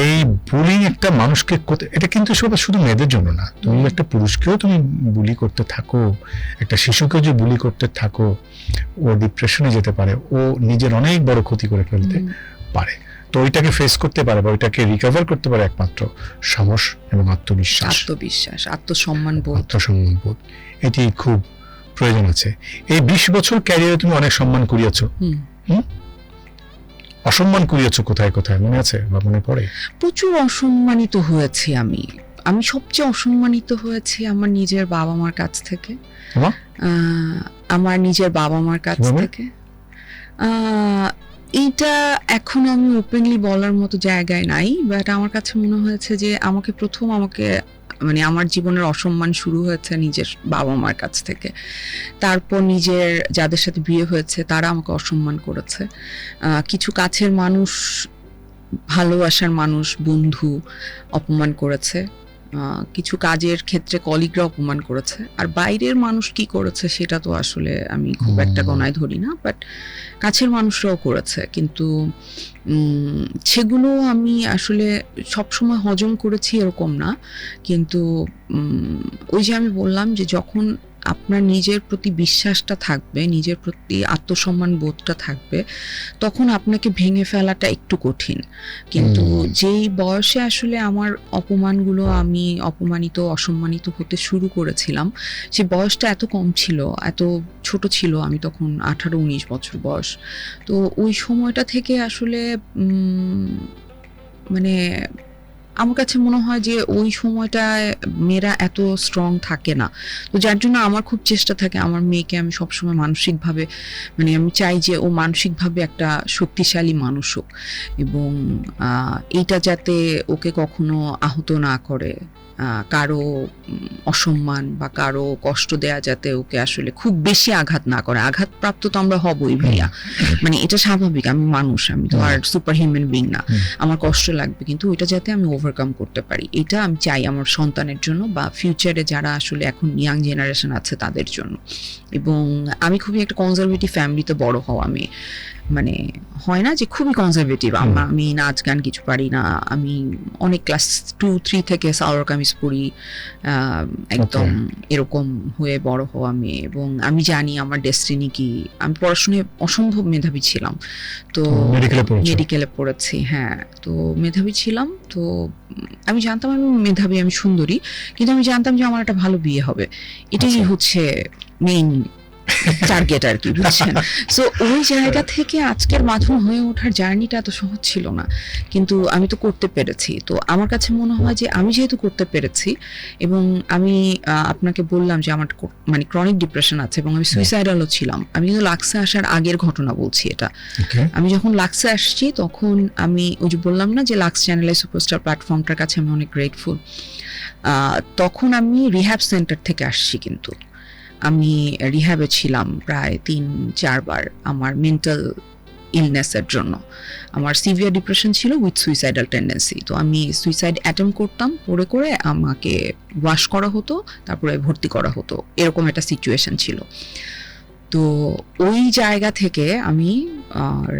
এই বুলিং একটা মানুষকে এটা কিন্তু শুধু মেয়েদের জন্য না, তুমি একটা পুরুষকেও তুমি বুলি করতে থাকো, একটা শিশুকেও যে বুলি করতে থাকো, ও ডিপ্রেশনে যেতে পারে, ও নিজের অনেক বড় ক্ষতি করে ফেলতে পারে। তো ওইটাকে ফেস করতে পারে বা ওইটাকে রিকভার করতে পারে একমাত্র সাহস এবং আত্মবিশ্বাস, আত্মসম্মান বোধ, এটি খুব প্রয়োজন আছে। এই 20 বছর ক্যারিয়ারে তুমি অনেক সম্মান কুড়িয়েছো, অসম্মান কুড়িয়েছো কোথায় কোথায়, মনে আছে বা মনে পড়ে? প্রচুর অসম্মানিত হয়েছি আমি সবচেয়ে অসম্মানিত হয়েছি আমার নিজের বাবা মার কাছ থেকে। আমার নিজের বাবা মার কাছ থেকে এইটা এখন আমি ওপেনলি বলার মতো জায়গায় নাই, বাট আমার কাছে মনে হয়েছে যে আমাকে মানে আমার জীবনের অসম্মান শুরু হয়েছে নিজের বাবা মার কাছ থেকে। তারপর নিজের যাদের সাথে বিয়ে হয়েছে তারা আমাকে অসম্মান করেছে, কিছু কাছের মানুষ, ভালোবাসার মানুষ, বন্ধু অপমান করেছে, কিছু কাজের ক্ষেত্রে কলিগরা অপমান করেছে। আর বাইরের মানুষ কি করেছে সেটা তো আসলে আমি খুব একটা গণায় ধরি না, বাট কাছের মানুষরাও করেছে। কিন্তু সেগুলো আমি আসলে সবসময় হজম করেছি এরকম না, কিন্তু ওই যে আমি বললাম যে যখন আপনার নিজের প্রতি বিশ্বাসটা থাকবে, নিজের প্রতি আত্মসম্মান বোধটা থাকবে, তখন আপনাকে ভেঙে ফেলাটা একটু কঠিন। কিন্তু যেই বয়সে আসলে আমার অপমানগুলো, আমি অসম্মানিত হতে শুরু করেছিলাম, সে বয়সটা এত কম ছিল, এত ছোট ছিল, আমি তখন 18-19 বছর বয়স। তো ওই সময়টা থেকে আসলে মানে আমার কাছে মনে হয় যে ওই সময়টায় মেয়েরা এত স্ট্রং থাকে না, তো যার জন্য আমার খুব চেষ্টা থাকে আমার মেয়েকে আমি সবসময় মানসিকভাবে, মানে আমি চাই যে ও মানসিকভাবে একটা শক্তিশালী মানুষ হোক, এবং এইটা যাতে ওকে কখনো আহত না করে, কারো অসম্মান বা কারো কষ্ট দেয়া যাতে ওকে আসলে খুব বেশি আঘাত না করে। আঘাতপ্রাপ্ত তো আমরা হবই ভাইয়া, মানে এটা স্বাভাবিক, আমি মানুষ, আমি তো আর সুপার হিউম্যান বিং না, আমার কষ্ট লাগবে, কিন্তু ওইটা যাতে আমি ওভারকাম করতে পারি, এটা আমি চাই আমার সন্তানের জন্য বা ফিউচারে যারা আসলে এখন ইয়াং জেনারেশন আছে তাদের জন্য। এবং আমি খুবই একটা কনজারভেটিভ ফ্যামিলিতে বড় হওয়া, আমি মানে হয় না যে খুবই কনজারভেটিভ, আমি নাচ গান কিছু পারি না, আমি অনেক ক্লাস 2-3 থেকে সালোয়ার কামিজ পরি, একদম এরকম হয়ে বড় হওয়া মেয়ে। এবং আমি জানি আমার ডেস্টিনি কি, আমি পড়াশোনায় অসম্ভব মেধাবী ছিলাম, তো মেডিকেলে পড়েছি, হ্যাঁ, তো মেধাবী ছিলাম, তো আমি জানতাম আমি মেধাবী, আমি সুন্দরী, কিন্তু আমি জানতাম যে আমার একটা ভালো বিয়ে হবে, এটাই হচ্ছে মেইন টার্গেট আর কি, বুঝছেন? সো ওই জায়গা থেকে আজকের মাধ্যম হয়ে ওঠার জার্নিটা এত সহজ ছিল না, কিন্তু আমি তো করতে পেরেছি। তো আমার কাছে মনে হয় যে আমি যেহেতু করতে পেরেছি, এবং আমি আপনাকে বললাম যে আমার মানে ক্রনিক ডিপ্রেশন আছে এবং আমি সুইসাইডালও ছিলাম, আমি কিন্তু লাক্সে আসার আগের ঘটনা বলছি এটা। আমি যখন লাক্সে আসছি তখন আমি ওই যে বললাম না যে লাক্স চ্যানেলাই সুপারস্টার প্ল্যাটফর্মটার কাছে আমি অনেক গ্রেটফুল। তখন আমি রিহ্যাব সেন্টার থেকে আসছি, কিন্তু আমি রিহ্যাবে ছিলাম প্রায় 3-4 বার আমার মেন্টাল ইলনেসের জন্য। আমার সিভিয়ার ডিপ্রেশন ছিল উইথ সুইসাইডাল টেন্ডেন্সি, তো আমি সুইসাইড অ্যাটেম্প করতাম, করে আমাকে ওয়াশ করা হতো, তারপরে ভর্তি করা হতো, এরকম একটা সিচুয়েশন ছিল। তো ওই জায়গা থেকে আমি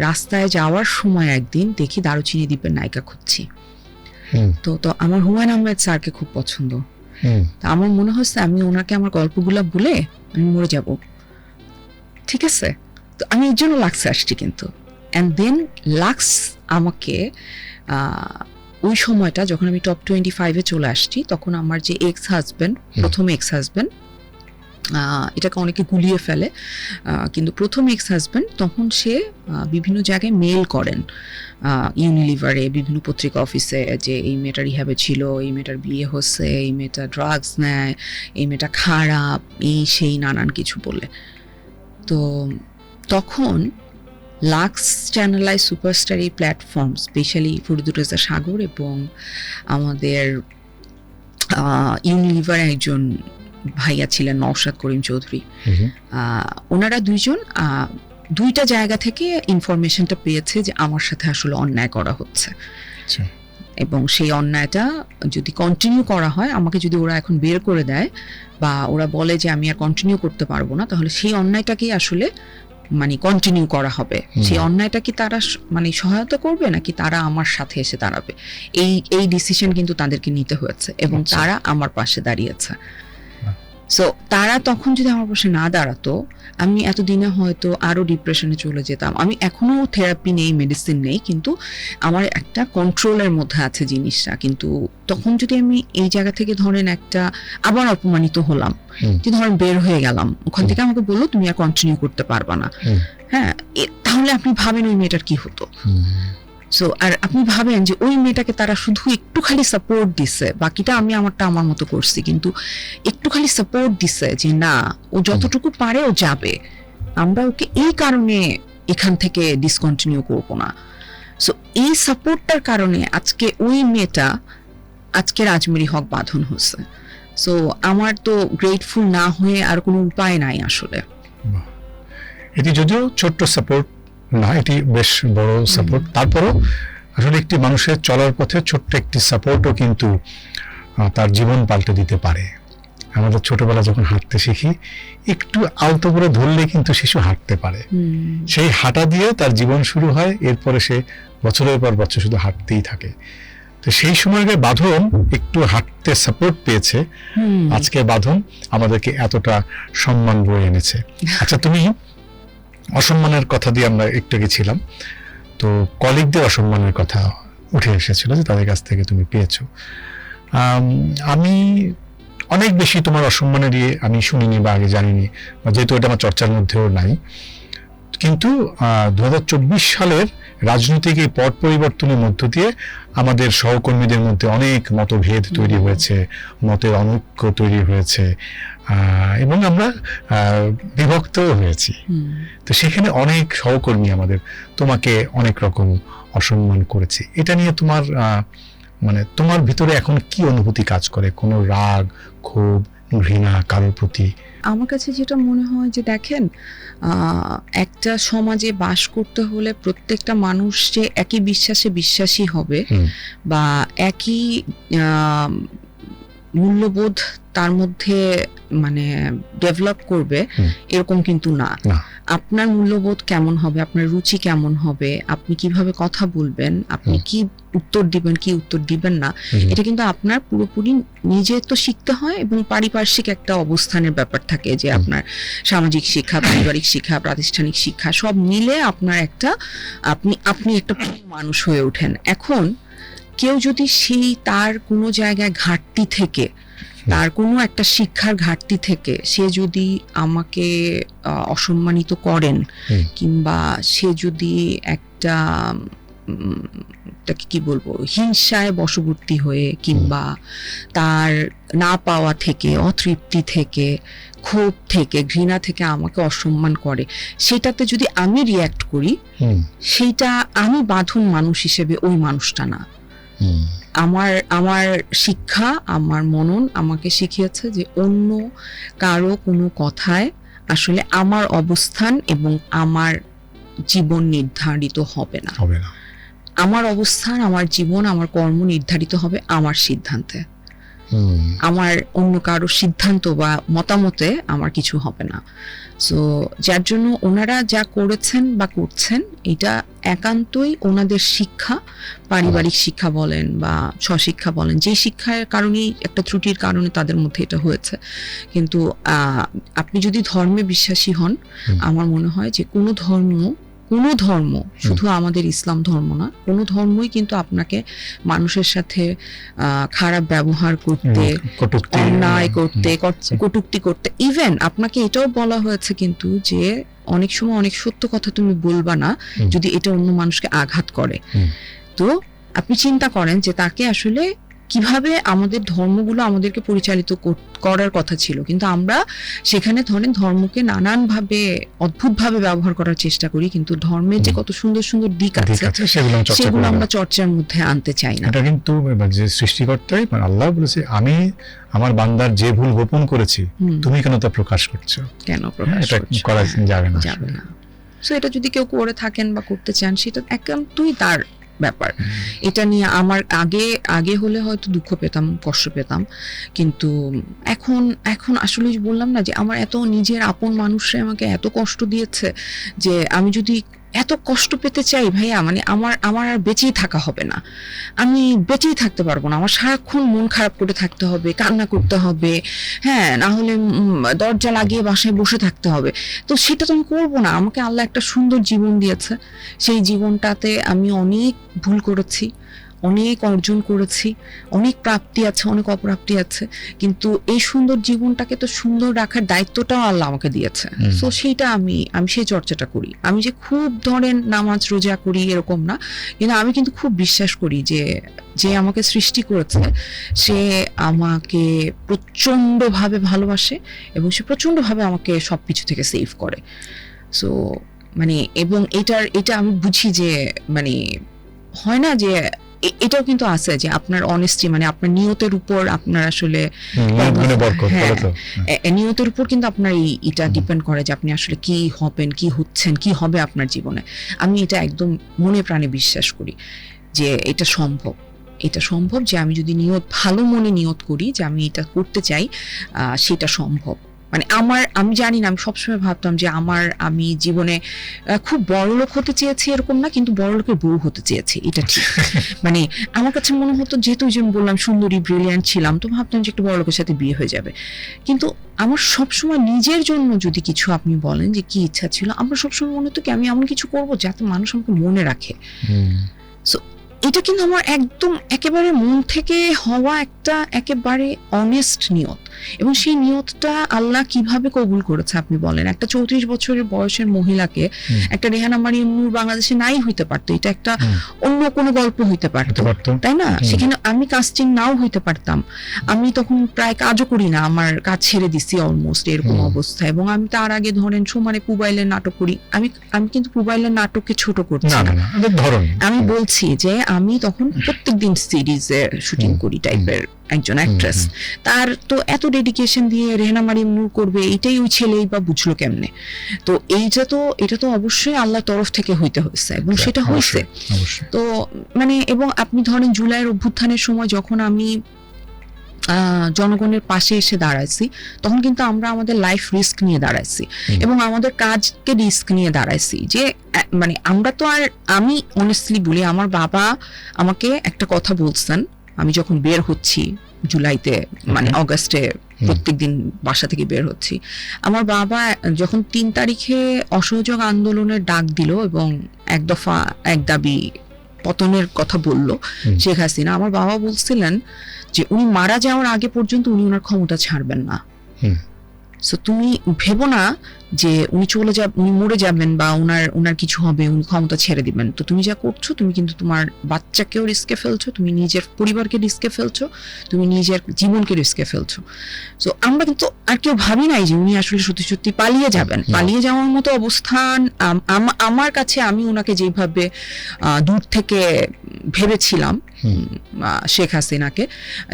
রাস্তায় যাওয়ার সময় একদিন দেখি দারুচিনি দ্বীপের নায়িকা খুঁজছি, তো আমার হুমায়ুন আহমেদ স্যারকে খুব পছন্দ, আমার মনে হচ্ছে আমি ওনাকে আমার গল্পগুলা বলে আমি মরে যাব, ঠিক আছে? তো আমি এর জন্য লাক্সে আসছি, কিন্তু অ্যান্ড দেন লাক্স আমাকে ওই সময়টা যখন আমি টপ 25-এ চলে আসছি, তখন আমার যে প্রথম এক্স হাজব্যান্ড, এটাকে অনেকে গুলিয়ে ফেলে, কিন্তু প্রথম এক্স হাজব্যান্ড, তখন সে বিভিন্ন জায়গায় মেল করেন, ইউনিলিভারে, বিভিন্ন পত্রিকা অফিসে, যে এই মেয়েটা রিহ্যাবে ছিল, এই মেয়েটার বিয়ে হচ্ছে, এই মেয়েটা ড্রাগস নেয়, এই মেয়েটা খারাপ, এই সেই নানান কিছু বলে। তো তখন লাক্স চ্যানেলাই সুপারস্টার এই প্ল্যাটফর্ম, স্পেশালি ফরিদুর রেজা সাগর এবং আমাদের ইউনিলিভার একজন ভাইয়া ছিলেন নওশাদ করিম চৌধুরী, ওনারা দুইটা জায়গা থেকে ইনফরমেশনটা পেয়েছে যে আমার সাথে আসলে অন্যায় করা হচ্ছে। এবং সেই অন্যায়টা যদি কন্টিনিউ করা হয়, আমাকে যদি ওরা এখন বের করে দেয় বা ওরা বলে যে আমি আর কন্টিনিউ করতে পারবো না, তাহলে সেই অন্যায়টাকেই আসলে মানে কন্টিনিউ করা হবে। সেই অন্যায়টা কি তারা মানে সহায়তা করবে নাকি তারা আমার সাথে এসে দাঁড়াবে, এই ডিসিশন কিন্তু তাদেরকে নিতে হয়েছে এবং তারা আমার পাশে দাঁড়িয়েছে। সো তারা তখন যদি আমার পাশে না দাঁড়াতো, আমি এতদিনে হয়তো আরো ডিপ্রেশনে চলে যেতাম। আমি এখনো থেরাপি নেই, মেডিসিন নেই, কিন্তু আমার একটা কন্ট্রোলের মধ্যে আছে জিনিসটা। কিন্তু তখন যদি আমি এই জায়গা থেকে ধরেন একটা আবার অপমানিত হলাম, যে ধরেন বের হয়ে গেলাম ওখান থেকে, আমাকে বললো তুমি আর কন্টিনিউ করতে পারবা না, হ্যাঁ, তাহলে আপনি ভাবেন ওই মেয়েটার কি হতো। সো আর আপনি ভাবেন যে ওই মেয়েটাকে তারা শুধু একটু খালি সাপোর্ট দিছে, বাকিটা আমি আমারটা আমার মতো করছি, কিন্তু একটু খালি সাপোর্ট দিছে যে না, ও যতটুকু পারে ও যাবে, আমরা ওকে এই কারণে এখান থেকে ডিসকন্টিনিউ করবো না। সো এই সাপোর্টটার কারণে আজকে ওই মেয়েটা আজকে আজমেরি হক বাঁধন হচ্ছে। সো আমার তো গ্রেটফুল না হয়ে আর কোনো উপায় নাই আসলে। এটি যদিও ছোট্ট সাপোর্ট না, এটি বেশ বড় সাপোর্ট। তারপরও আসলে একটি মানুষের চলার পথে ছোট্ট একটি সাপোর্টও কিন্তু তার জীবন পাল্টে দিতে পারে। আমাদের ছোটবেলা যখন হাঁটতে শিখি, একটু আলতো করে ধরলে কিন্তু শিশু হাঁটতে পারে, সেই হাঁটা দিয়ে তার জীবন শুরু হয়, এরপরে সে বছরের পর বছর শুধু হাঁটতেই থাকে। তো সেই সময়কার বাঁধন একটু হাঁটতে সাপোর্ট পেয়েছে, আজকে বাঁধন আমাদেরকে এতটা সম্মান বয়ে এনেছে। আচ্ছা, তুমি অসম্মানের কথা দিয়ে আমরা একটু গেছিলাম, তো কলিগদের অসম্মানের কথা উঠে এসেছিল যে তাদের কাছ থেকে তুমি পেয়েছো। আমি অনেক বেশি তোমার অসম্মানের আমি শুনিনি বা আগে জানিনি, যেহেতু এটা আমার চর্চার মধ্যেও নাই। কিন্তু 2024 সালের রাজনৈতিক এই পট পরিবর্তনের মধ্য দিয়ে আমাদের সহকর্মীদের মধ্যে অনেক মতভেদ তৈরি হয়েছে, মতের অনৈক্য তৈরি হয়েছে, এবং আমরা বিভক্তও হয়েছি। তো সেখানে অনেক সহকর্মী আমাদের তোমাকে অনেক রকম অসম্মান করেছে। এটা নিয়ে তোমার মানে তোমার ভিতরে এখন কি অনুভূতি কাজ করে? কোনো রাগ, ক্ষোভ, ঘৃণা কারোর প্রতি? আমার কাছে যেটা মনে হয় যে দেখেন, একটা সমাজে বাস করতে হলে প্রত্যেকটা মানুষ যে একই বিশ্বাসে বিশ্বাসী হবে বা একই মূল্যবোধ তার মধ্যে মানে ডেভেলপ করবে, এরকম কিন্তু না। আপনার মূল্যবোধ কেমন হবে, আপনার রুচি কেমন হবে, আপনি কিভাবে কথা বলবেন, আপনি কি উত্তর দিবেন কি উত্তর দিবেন না, এটা কিন্তু আপনার পুরোপুরি নিজে তো শিখতে হয়, এবং পারিপার্শ্বিক একটা অবস্থানের ব্যাপার থাকে যে আপনার সামাজিক শিক্ষা, পারিবারিক শিক্ষা, প্রাতিষ্ঠানিক শিক্ষা সব মিলে আপনার একটা আপনি একটা মানুষ হয়ে ওঠেন। এখন কেউ যদি সেই তার কোনো জায়গায় ঘাটতি থেকে, তার কোনো একটা শিক্ষার ঘাটতি থেকে সে যদি আমাকে অসম্মানিত করেন, কিংবা সে যদি একটা কি বলবো হিংসায় বশবর্তী হয়ে, কিংবা তার না পাওয়া থেকে, অতৃপ্তি থেকে, ক্ষোভ থেকে, ঘৃণা থেকে আমাকে অসম্মান করে, সেটাতে যদি আমি রিয়্যাক্ট করি, সেইটা আমি বাঁধন মানুষ হিসেবে ওই মানুষটা না। আমার শিক্ষা, আমার মনন আমাকে শিখিয়েছে যে অন্য কারো কোনো কথায় আসলে আমার অবস্থান এবং আমার জীবন নির্ধারিত হবে না। আমার অবস্থান, আমার জীবন, আমার কর্ম নির্ধারিত হবে আমার সিদ্ধান্তে। আমার অন্য কারো সিদ্ধান্ত বা মতামতে আমার কিছু হবে না। সো যার জন্য ওনারা যা করেছেন বা করছেন, এটা একান্তই ওনাদের শিক্ষা, পারিবারিক শিক্ষা বলেন বা স্বশিক্ষা বলেন, যে শিক্ষার কারণেই, একটা ত্রুটির কারণে তাদের মধ্যে এটা হয়েছে। কিন্তু আপনি যদি ধর্মে বিশ্বাসী হন, আমার মনে হয় যে কোনো ধর্ম, শুধু আমাদের ইসলাম ধর্ম না, কোনো ধর্মই কিন্তু আপনাকে মানুষের সাথে খারাপ ব্যবহার করতে, অন্যায় করতে, কটূক্তি করতে, ইভেন আপনাকে এটাও বলা হয়েছে কিন্তু যে অনেক সময় অনেক সত্য কথা তুমি বলবা না যদি এটা অন্য মানুষকে আঘাত করে। তো আপনি চিন্তা করেন যে তাকে আসলে কিভাবে আমাদের ধর্মগুলো আমাদেরকে পরিচালিত করার কথা ছিল, কিন্তু আমরা সেখানে ধরেন ধর্মকে নানানভাবে অদ্ভুতভাবে ব্যবহার করার চেষ্টা করি, কিন্তু ধর্মের যে কত সুন্দর সুন্দর দিক আছে সেগুলো আমরা চর্চার মধ্যে আনতে চাই না। এটা কিন্তু যে সৃষ্টিকর্তাই আল্লাহ বলেছে, আমি আমার বান্দার যে ভুল গোপন করেছি তুমি কেন তা প্রকাশ করছো, কেন প্রকাশ করা যাবে না। সো এটা যদি কেউ করে থাকেন বা করতে চান, সেটা একান্তই তার ব্যাপার। এটা নিয়ে আমার আগে আগে হলে হয়তো দুঃখ পেতাম, কষ্ট পেতাম, কিন্তু এখন এখন আসলে যে বললাম না যে আমার এত নিজের আপন মানুষরা আমাকে এত কষ্ট দিয়েছে যে আমি যদি এত কষ্ট পেতে চাই ভাইয়া, মানে আমার আমার আর বেঁচেই থাকা হবে না, আমি বেঁচেই থাকতে পারবো না। আমার সারাক্ষণ মন খারাপ করে থাকতে হবে, কান্না করতে হবে, হ্যাঁ, না হলে দরজা লাগিয়ে বাসায় বসে থাকতে হবে। তো সেটা তো আমি করবো না। আমাকে আল্লাহ একটা সুন্দর জীবন দিয়েছে, সেই জীবনটাতে আমি অনেক ভুল করেছি, অনেক অর্জন করেছি, অনেক প্রাপ্তি আছে, অনেক অপ্রাপ্তি আছে, কিন্তু এই সুন্দর জীবনটাকে তো সুন্দর রাখার দায়িত্বটাও আল্লাহ আমাকে দিয়েছে। তো সেইটা আমি আমি সেই চর্চাটা করি। আমি যে খুব ধরেন নামাজ রোজা করি এরকম না, কিন্তু আমি কিন্তু খুব বিশ্বাস করি যে যে আমাকে সৃষ্টি করেছে সে আমাকে প্রচন্ডভাবে ভালোবাসে এবং সে প্রচন্ডভাবে আমাকে সবকিছু থেকে সেভ করে। সো মানে এবং এটা আমি বুঝি যে মানে হয় না যে এটাও কিন্তু আছে যে আপনার অনেস্টি, মানে আপনার নিয়তের উপর আপনার আসলে নিয়তের উপর কিন্তু আপনার এটা ডিপেন্ড করে যে আপনি আসলে কি হবেন, কি হচ্ছেন, কি হবে আপনার জীবনে। আমি এটা একদম মনে প্রাণে বিশ্বাস করি যে এটা সম্ভব, এটা সম্ভব যে আমি যদি ভালো মনে নিয়ত করি যে আমি এটা করতে চাই, সেটা সম্ভব। মানে আমি জানি না, আমি সবসময় ভাবতাম যে আমি জীবনে খুব বড় লোক হতে চেয়েছি এরকম না, কিন্তু বড় লোকের বউ হতে চেয়েছি, এটা ঠিক। মানে আমার কাছে মনে হতো যেহেতু যেমন বললাম সুন্দরী ব্রিলিয়ান্ট ছিলাম, তো ভাবতাম যে একটা বড় লোকের সাথে বিয়ে হয়ে যাবে। কিন্তু আমার সবসময় নিজের জন্য যদি কিছু আপনি বলেন যে কি ইচ্ছা ছিল, আমার সবসময় মনে হতো কি আমি এমন কিছু করবো যাতে মানুষ আমাকে মনে রাখে। এটা কিন্তু আমার একদম একেবারে মন থেকে হওয়া একটা একেবারে অনেস্ট নিয়ত, এবং সেই নিয়তটা আল্লাহ কিভাবে কবুল করেছে আপনি বলেন। একটা 34 বছরের বয়সের মহিলাকে একটা রেহানা মারিয়াম নূর বাংলাদেশে নাই হইতে পারতো, এটা একটা অন্য কোনো গল্প হইতে পারতো, তাই না? সেখানে আমি কাস্টিং নাও হইতে পারতাম, আমি তখন প্রায় কাজও করি না, আমার কাজ ছেড়ে দিছি অলমোস্ট এরকম অবস্থা। এবং আমি তার আগে ধরেন সমানে পুবাইলের নাটক করি, আমি কিন্তু পুবাইলের নাটককে ছোট করছি না, আমি বলছি যে আমি তখন প্রত্যেকদিন সিরিজের শুটিং করি টাইপের একজন অ্যাক্ট্রেস। তার তো এত ডেডিকেশন দিয়ে রেহানা মারিয়াম নূর করবে, এটাই ওই ছেলেই বা বুঝলো কেমনে? তো এটা তো অবশ্যই আল্লাহর তরফ থেকে হইতে হয়েছে, এবং সেটা হয়েছে। তো মানে এবং আপনি ধরেন জুলাইয়ের অভ্যুত্থানের সময় যখন আমি জনগণের পাশে এসে দাঁড়াইছি, তখন কিন্তু আমরা আমাদের লাইফ রিস্ক নিয়ে দাঁড়াইছি এবং আমাদের কাজকে রিস্ক নিয়ে দাঁড়াইছি। যে মানে আমরা তো আর, আমি অনেস্টলি বলি, আমার বাবা আমাকে একটা কথা বলছেন, আমি যখন বের হচ্ছি জুলাইতে, মানে অগাস্টে প্রত্যেকদিন বাসা থেকে বের হচ্ছি, আমার বাবা যখন 3 তারিখে অসহযোগ আন্দোলনের ডাক দিল এবং এক দফা এক দাবি পতনের কথা বলল শেখ হাসিনা, আমার বাবা বলছিলেন যে উনি মারা যাওয়ার আগে পর্যন্ত উনি ওনার ক্ষমতা ছাড়বেন না। সো তুমি ভেবো না যে উনি উনি মরে যাবেন বা ওনার কিছু হবে, উনি ক্ষমতা ছেড়ে দিবেন। তো তুমি যা করছো, তুমি কিন্তু তোমার বাচ্চাকেও রিস্কে ফেলছো, তুমি নিজের পরিবারকে রিস্কে ফেলছো, তুমি নিজের জীবনকে রিস্কে ফেলছো। সো আমরা কিন্তু আর কেউ ভাবি নাই যে উনি আসলে সত্যি সত্যি পালিয়ে যাবেন। পালিয়ে যাওয়ার মতো অবস্থান আমার কাছে, আমি ওনাকে যেভাবে দূর থেকে ভেবেছিলাম শেখ হাসিনাকে,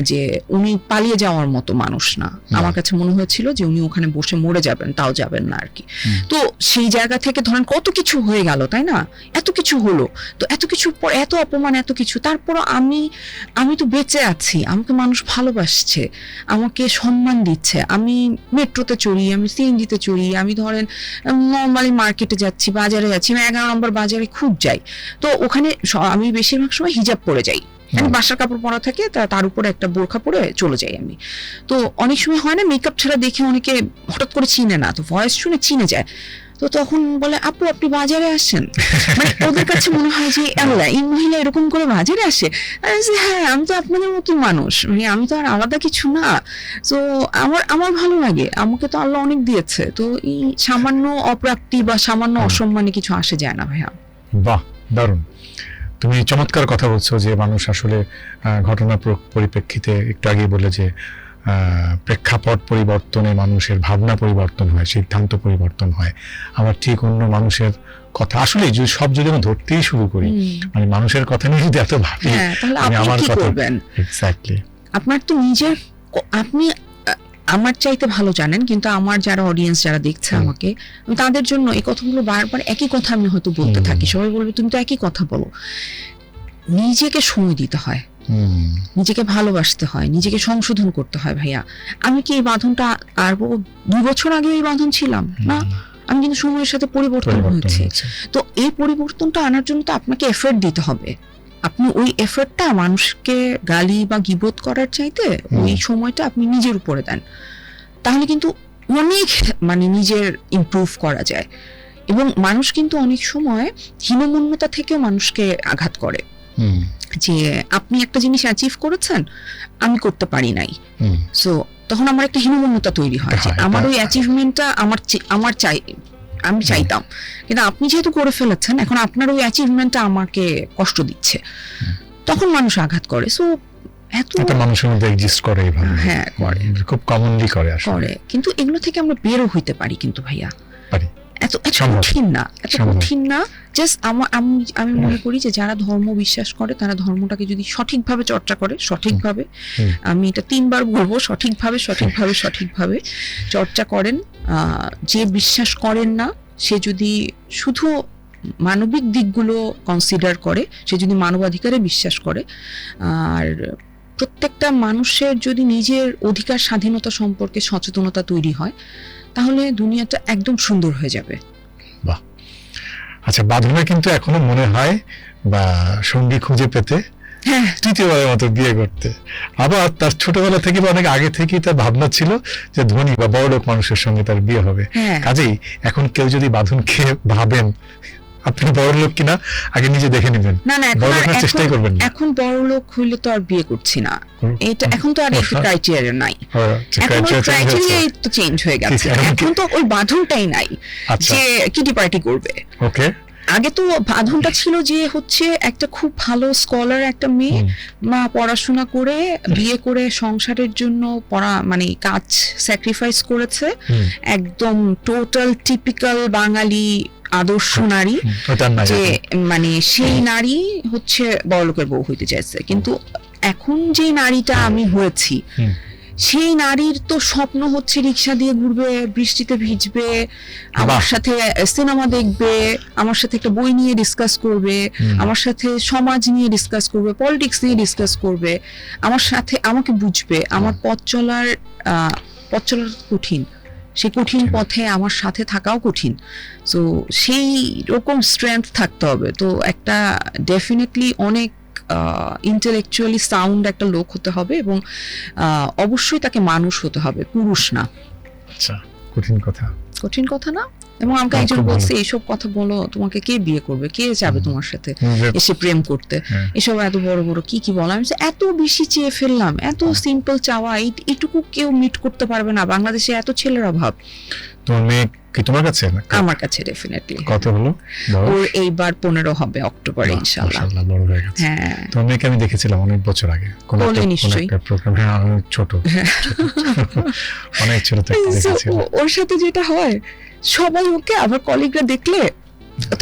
যে উনি পালিয়ে যাওয়ার মতো মানুষ না, আমার কাছে মনে হয়েছিল যে উনি ওখানে বসে মরে যাবেন, তাও যাবেন না আর কি। তো সেই জায়গা থেকে ধরেন কত কিছু হয়ে গেল, তাই না? এত কিছু হলো, তো এত কিছু পর, এত অপমান, এত কিছু, তারপরও আমি তো বেঁচে আছি, আমাকে মানুষ ভালোবাসছে, আমাকে সম্মান দিচ্ছে। আমি মেট্রোতে চড়ি, আমি সিএনজিতে চড়ি, আমি ধরেন নর্মালি মার্কেটে যাচ্ছি, বাজারে যাচ্ছি, আমি 11 নম্বর বাজারে খুব যাই, তো ওখানে আমি বেশিরভাগ সময় হিজাব পরে যাই, আমি বাসার কাপড় পরা থাকে, তার উপরে একটা বোরখা পরে চলে যাই আমি। তো অনেক সময় হয় না মেকআপ ছাড়া দেখে অনেকে হঠাৎ করে চিনে না, তো ভয়েস শুনে চিনে যায়, তো তখন বলে আপু আপনি বাজারে আসেন। মানে ওদের কাছে মনে হয় যে আল্লাহ, এই মহিলা এরকম করে বাজারে আসে। হ্যাঁ, আমি তো আপনাদের মতো মানুষ, মানে আমি তো আর আলাদা কিছু না। তো আমার ভালো লাগে, আমাকে তো আল্লাহ অনেক দিয়েছে, তো এই সামান্য অপ্রাপ্তি বা সামান্য অসম্মানে কিছু আসে যায় না ভাইয়া। বাহ, দারুণ। তুমি চমৎকার কথা বলছো যে মানুষ আসলে ঘটনার পরিপ্রেক্ষিতে, একটু আগে বলে যে প্রেক্ষাপট পরিবর্তনে মানুষের ভাবনা পরিবর্তন হয়, সিদ্ধান্ত পরিবর্তন হয়। আবার ঠিক অন্য মানুষের কথা, আসলে যদি আমরা ধরতেই শুরু করি, মানে মানুষের কথা নিয়ে যদি এত ভাবি, তাহলে আমার কথা করবেন এক্স্যাক্টলি, আপনার তো নিজের, আপনি আমার চাইতে ভালো জানেন, কিন্তু আমার যারা অডিয়েন্স, যারা দেখছে আমাকে, আমি তাদের জন্য এই কথাগুলো বারবার একই কথা আমি হয়তো বলতে থাকি। সবাই বলবে তুমি তো একই কথা বলো। নিজেকে সময় দিতে হয়, নিজেকে ভালোবাসতে হয়, নিজেকে সংশোধন করতে হয়। ভাইয়া আমি কি এই বাঁধনটা আর 2 বছর আগে এই বাঁধন ছিলাম না, আমি কিন্তু সময়ের সাথে পরিবর্তন হয়েছে। তো এই পরিবর্তনটা আনার জন্য তো আপনাকে এফর্ট দিতে হবে। আপনি ওই এফর্টটা মানুষকে গালি বা গিবত করার চাইতে ওই সময়টা আপনি নিজের উপরে দেন, তাহলে কিন্তু অনেক মানে নিজের ইমপ্রুভ করা যায়। এবং মানুষ কিন্তু অনেক সময় হীনমন্যতা থেকেও মানুষকে আঘাত করে, যে আপনি একটা জিনিস অ্যাচিভ করেছেন, আমি করতে পারি নাই, সো তখন আমার একটা হীনমন্যতা তৈরি হয় যে আমার ওই অ্যাচিভমেন্টটা আমি চাইতাম, কিন্তু আপনি যেহেতু করে ফেলেছেন, এখন আপনার ওই অ্যাচিভমেন্টটা আমাকে কষ্ট দিচ্ছে, তখন মানুষ আঘাত করে। সো এটা মানুষের মধ্যে এক্সিস্ট করে এইভাবে, হ্যাঁ করে, খুব কমনলি করে আসলে। কিন্তু এগুলো থেকে আমরা বেরো হইতে পারি কিন্তু ভাইয়া, পারি। এত কঠিন না। জাস্ট আমি মনে করি যে যারা ধর্ম বিশ্বাস করে তারা ধর্মটাকে যদি সঠিকভাবে চর্চা করে, সঠিকভাবে, আমি এটা 3 বার বলবো, সঠিকভাবে চর্চা করেন। যে বিশ্বাস করেন না সে যদি শুধু মানবিক দিকগুলো কনসিডার করে, সে যদি মানবাধিকারে বিশ্বাস করে, আর প্রত্যেকটা মানুষের যদি নিজের অধিকার স্বাধীনতা সম্পর্কে সচেতনতা তৈরি হয়, তাহলে দুনিয়াটা একদম সুন্দর হয়ে যাবে। বাহ। আচ্ছা, বাঁধনে কিন্তু এখনো মনে হয় বা সঙ্গী খুঁজে পেতে তৃতীয়বারের মতো বিয়ে করতে, আবার তার ছোটবেলা থেকে বা অনেক আগে থেকেই তার ভাবনা ছিল যে ধনী বা বড়লোক মানুষের সঙ্গে তার বিয়ে হবে। কাজেই এখন কেউ যদি বাঁধনকে ভাবেন আপনি বড়লোক কিনা আগে নিজে দেখে নেবেন, বড়লোকের চেষ্টাই করবেন না। এখন বড়লোক হইলে তো আর বিয়ে করছি না, এটা এখন তো আর এই ক্রাইটেরিয়া নাই, এখন ক্রাইটেরিয়া তো চেঞ্জ হয়ে গেছে, এখন তো ওই বাঁধনটাই নাই যে কিটি পার্টি করবে। ওকে, আগে তো বাঁধনটা ছিল যে হচ্ছে একটা খুব ভালো স্কলার একটা মেয়ে, মা পড়াশোনা করে বিয়ে করে সংসারের জন্য মানে কাজ স্যাক্রিফাইস করেছে, একদম টোটাল টিপিক্যাল বাঙালি আদর্শ নারী, যে মানে সেই নারী হচ্ছে বড়লোকের বউ হইতে চাইছে। কিন্তু এখন যে নারীটা আমি হয়েছি, সেই নারীর তো স্বপ্ন হচ্ছে রিক্সা দিয়ে ঘুরবে, বৃষ্টিতে ভিজবে, আমার সাথে সিনেমা দেখবে, আমার সাথে একটা বই নিয়ে ডিসকাস করবে, আমার সাথে সমাজ নিয়ে ডিসকাস করবে, পলিটিক্স নিয়ে ডিসকাস করবে, আমার সাথে আমাকে বুঝবে। আমার পথ চলার কঠিন, সেই কঠিন পথে আমার সাথে থাকাও কঠিন, সো সেই রকম স্ট্রেংথ থাকতে হবে। তো একটা ডেফিনেটলি অনেক ইন্টেলেকচুয়ালি সাউন্ড একটা লোক হতে হবে, এবং অবশ্যই তাকে মানুষ হতে হবে, পুরুষ না। আচ্ছা, কঠিন কথা না। এবং আমাকে একজন বলছে, এইসব কথা বলো, তোমাকে কে বিয়ে করবে, কে যাবে তোমার সাথে এসে প্রেম করতে, এসব এত বড় বড় কি বলো। আমি এত বেশি চেয়ে ফেললাম, এত সিম্পল চাওয়া, এইটুকু কেউ মিট করতে পারবে না। বাংলাদেশে এত ছেলের অভাব। তোমার মেয়ে কি তোমার কাছে? আমার কাছে ডেফিনেটলি। কত হলো? ওর এইবার 15 হবে অক্টোবরে ইনশাআল্লাহ। মাশাআল্লাহ, বড় হয়ে গেছে। হ্যাঁ, তোমার মেয়েকে আমি দেখেছিলাম অনেক বছর আগে কোন একটা প্রোগ্রামে, অনেক ছোট, অনেক ছোট থেকে দেখেছিলাম। ওর সাথে যেটা হয়, সবাই ওকে, আমার কলিগরা দেখলে,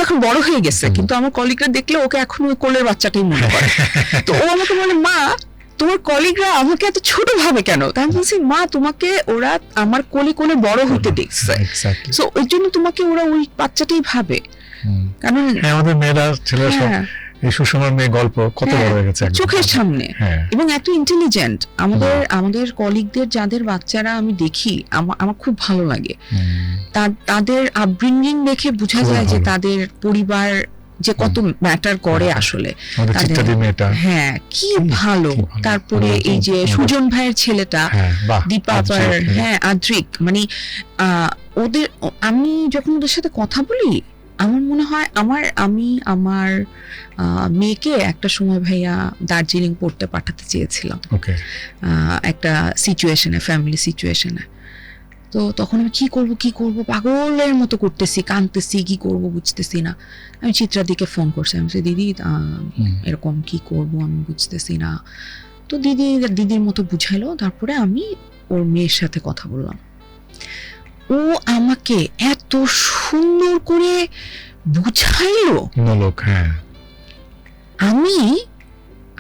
তখন বড় হয়ে গেছে, কিন্তু আমার কলিগরা দেখলে ওকে এখন ওই কোলের বাচ্চাটাই মনে করে। তো ও আমাকে বলে, মা তোমার কলিগরা আমাকে এত ছোট ভাবে কেন? তাই আমি বলছি, মা তোমাকে ওরা আমার কোলে কোলে বড় হতে দেখছে, সো ওই জন্য তোমাকে ওরা ওই বাচ্চাটাই ভাবে। কারণ আমাদের মেয়েরা, ছেলেরা সব এই সুষমার মেয়ে গল্প কত বড় হয়ে গেছে চোখের সামনে, এবং এত ইন্টেলিজেন্ট। আমাদের কলিগদের যাদের বাচ্চারা আমি দেখি, আমার খুব ভালো লাগে। তাদের আপব্রিঙ্গিং দেখে বোঝা যায় যে তাদের পরিবার যে কত ম্যাটার করে আসলে। হ্যাঁ, কি ভালো। তারপরে এই যে সুজন ভাইয়ের ছেলেটা, দীপাপার, হ্যাঁ আদ্রিক, মানে ওদের, আমি যখন ওদের সাথে কথা বলি, আমার মনে হয় আমি আমার মেয়েকে একটা সময় ভাইয়া দার্জিলিং পড়তে পাঠাতে চেয়েছিলাম, একটা সিচুয়েশনে, ফ্যামিলি সিচুয়েশনে। তো তখন আমি কি করব পাগলের মতো করতেছি, কাঁদতেছি, কি করব বুঝতেছি না। আমি চিত্রাদিকে ফোন করছি, আমি বলছি, দিদি এরকম কি করব আমি বুঝতেছি না। তো দিদির মতো বুঝাইলো। তারপরে আমি ওর মেয়ের সাথে কথা বললাম, ও আমাকে এত সুন্দর করে বুঝাইলো,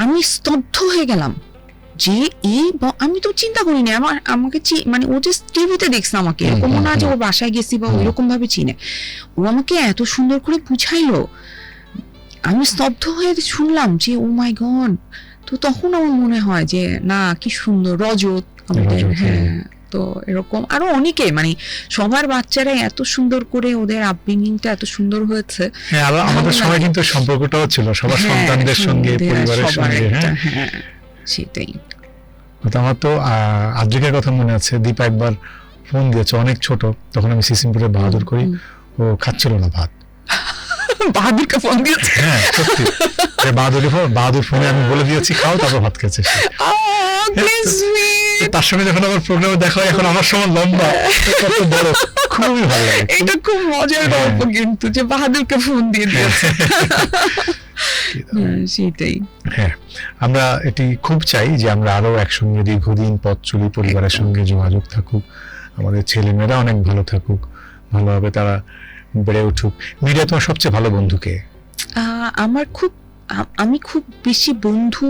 আমি স্তব্ধ হয়ে গেলাম যে আমি তো চিন্তা করিনি, আমাকে মানে ও যে টিভিতে দেখছে আমাকে, এরকম না যে ওর বাসায় গেছি বা ওইরকম ভাবে চিনে। ও আমাকে এত সুন্দর করে বুঝাইলো, আমি স্তব্ধ হয়ে শুনলাম যে ও মাই গড। তো তখন আমার মনে হয় যে না, কি সুন্দর রজত আমাদের, রজত, হ্যাঁ। তো এরকম আরো অনেকে, মানে সবার বাচ্চারা এত সুন্দর করে ওদের আপব্রিঙ্গিংটা এত সুন্দর হয়েছে। হ্যাঁ, আর আমাদের সময় কিন্তু সম্পর্কটাও ছিল সবার হ্যাঁ, সন্তানদের সঙ্গে, সন্ধ্যা, পরিবারের সবার সঙ্গে। একটা, হ্যাঁ, হ্যাঁ সেটাই। তো আমার তো আদ্রিকার কথা মনে আছে, দীপা একবার ফোন দিয়েছে অনেক ছোট, তখন আমি সিসিমপুরে বাহাদুর করি, ও খাচ্ছিল না ভাত। বাহাদুরকে ফোন দিয়েছে? হ্যাঁ সত্যি, বাহাদুর ফোনে আমি বলে দিয়েছি খাও, তারপর ভাত খেয়েছে সে। তো তার সঙ্গে যখন আমার প্রোগ্রামে দেখা হয়, এখন আমার সময় লম্বা, কত বড়, খুবই ভালো লাগে। এটা খুব মজার গল্প কিন্তু, যে বাহাদুরকে ফোন দিয়ে দিয়েছে। সেটাই। হ্যাঁ, আমরা এটি খুব চাই যে আমরা আরো একসঙ্গে দীর্ঘদিন পথ চলি, পরিবারের সঙ্গে যোগাযোগ থাকুক, আমাদের ছেলেমেয়েরা অনেক ভালো থাকুক, ভালোভাবে তারা বেড়ে উঠুক। মিডিয়া তোমার সবচেয়ে ভালো বন্ধুকে? আমি খুব বেশি বন্ধু,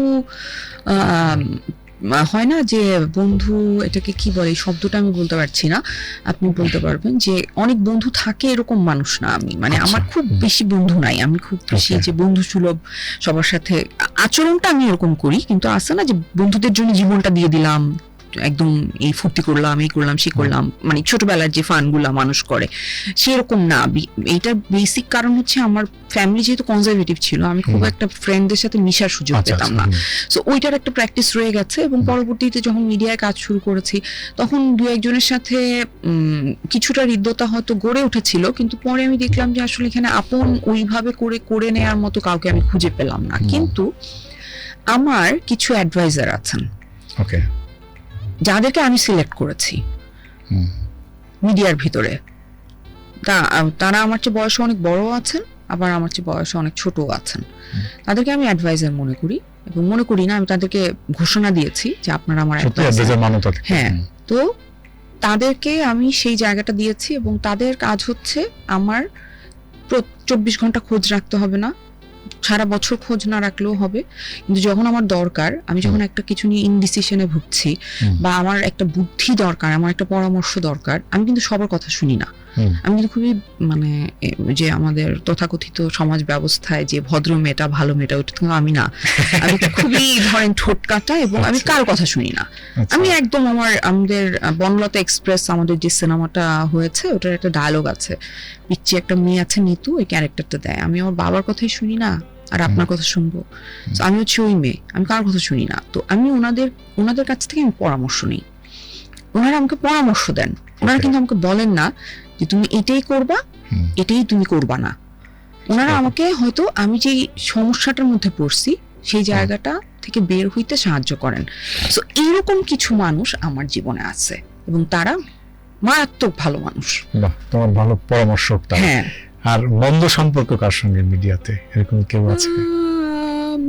হয় না যে বন্ধু, এটাকে কি বলে, শব্দটা আমি বলতে পারছি না, আপনি বলতে পারবেন, যে অনেক বন্ধু থাকে এরকম মানুষ না আমি, মানে আমার খুব বেশি বন্ধু নাই। আমি খুব বেশি যে বন্ধু সুলভ, সবার সাথে আচরণটা আমি এরকম করি, কিন্তু আছে না যে বন্ধুদের জন্য জীবনটা দিয়ে দিলাম, একদম এই ফুর্তি করলাম, এই করলাম, সে করলাম, মানে ছোটবেলার যে ফান গুলা মানুষ করে সেরকম না। এইটার বেসিক কারণ হচ্ছে আমার ফ্যামিলি যেহেতু কনজারভেটিভ ছিল, আমি খুব একটা ফ্রেন্ডদের সাথে মিশার সুযোগ পেতাম না। সো ওইটার একটা প্র্যাকটিস রয়ে গেছে, এবং পরবর্তীতে যখন মিডিয়ায় কাজ শুরু করেছি, তখন দু একজনের সাথে কিছুটা হৃদ্যতা হয়তো গড়ে উঠেছিল, কিন্তু পরে আমি দেখলাম যে আসলে এখানে আপন ওইভাবে করে নেয়ার মতো কাউকে আমি খুঁজে পেলাম না। কিন্তু আমার কিছু অ্যাডভাইজার আছেন, ওকে, যাদেরকে আমি সিলেক্ট করেছি মিডিয়ার ভিতরে। তারা আমার চেয়ে বয়সে অনেক বড় আছেন, আবার আমার চেয়ে বয়সে অনেক ছোট আছেন। তাদেরকে আমি অ্যাডভাইজার মনে করি, এবং মনে করি না, আমি তাদেরকে ঘোষণা দিয়েছি যে আপনারা আমার অ্যাডভাইজার। হ্যাঁ, তো তাদেরকে আমি সেই জায়গাটা দিয়েছি, এবং তাদের কাজ হচ্ছে আমার 24 ঘন্টা খোঁজ রাখতে হবে না, সারা বছর খোঁজ না রাখলেও হবে, কিন্তু যখন আমার দরকার, আমি যখন একটা কিছু নিয়ে ইনডিসিশনে ভুগছি, বা আমার একটা বুদ্ধি দরকার, আমার একটা পরামর্শ দরকার, আমি কিন্তু সবার কথা শুনি না। আমি কিন্তু খুবই, মানে যে আমাদের তথাকথিত সমাজ ব্যবস্থায় যে ভদ্র মেয়েটা, ভালো মেয়েটা, ওইটা কিন্তু আমি না। আমি খুবই ধরেন ঠোঁট কাটা, এবং আমি কারো কথা শুনি না। আমি একদম আমাদের বনলতা এক্সপ্রেস, আমাদের যে সিনেমাটা হয়েছে, ওটার একটা ডায়লগ আছে, পিচ্ছি একটা মেয়ে আছে নিতু, ওই ক্যারেক্টারটা দেয়, আমি আমার বাবার কথাই শুনি না, আর আপনার কথা শুনবো। আমি হচ্ছে ওই মেয়ে, আমি কার কথা শুনি না। তো আমি ওনাদের কাছ থেকে আমি পরামর্শ নিই, ওনারা আমাকে পরামর্শ দেন। ওনারা কিন্তু আমাকে বলেন না যে তুমি এটাই করবা, এটাই তুমি করবা না। ওনারা আমাকে হয়তো আমি যে সমস্যাটার মধ্যে পড়ছি সেই জায়গাটা থেকে বের হইতে সাহায্য করেন। সো এইরকম কিছু মানুষ আমার জীবনে আছে, এবং তারা মারাত্মক ভালো মানুষ। বাহ, তোমার ভালো পরামর্শক। হ্যাঁ, আর মন্দ সম্পর্ক কার সঙ্গে মিডিয়াতে, এরকম কেউ আছে?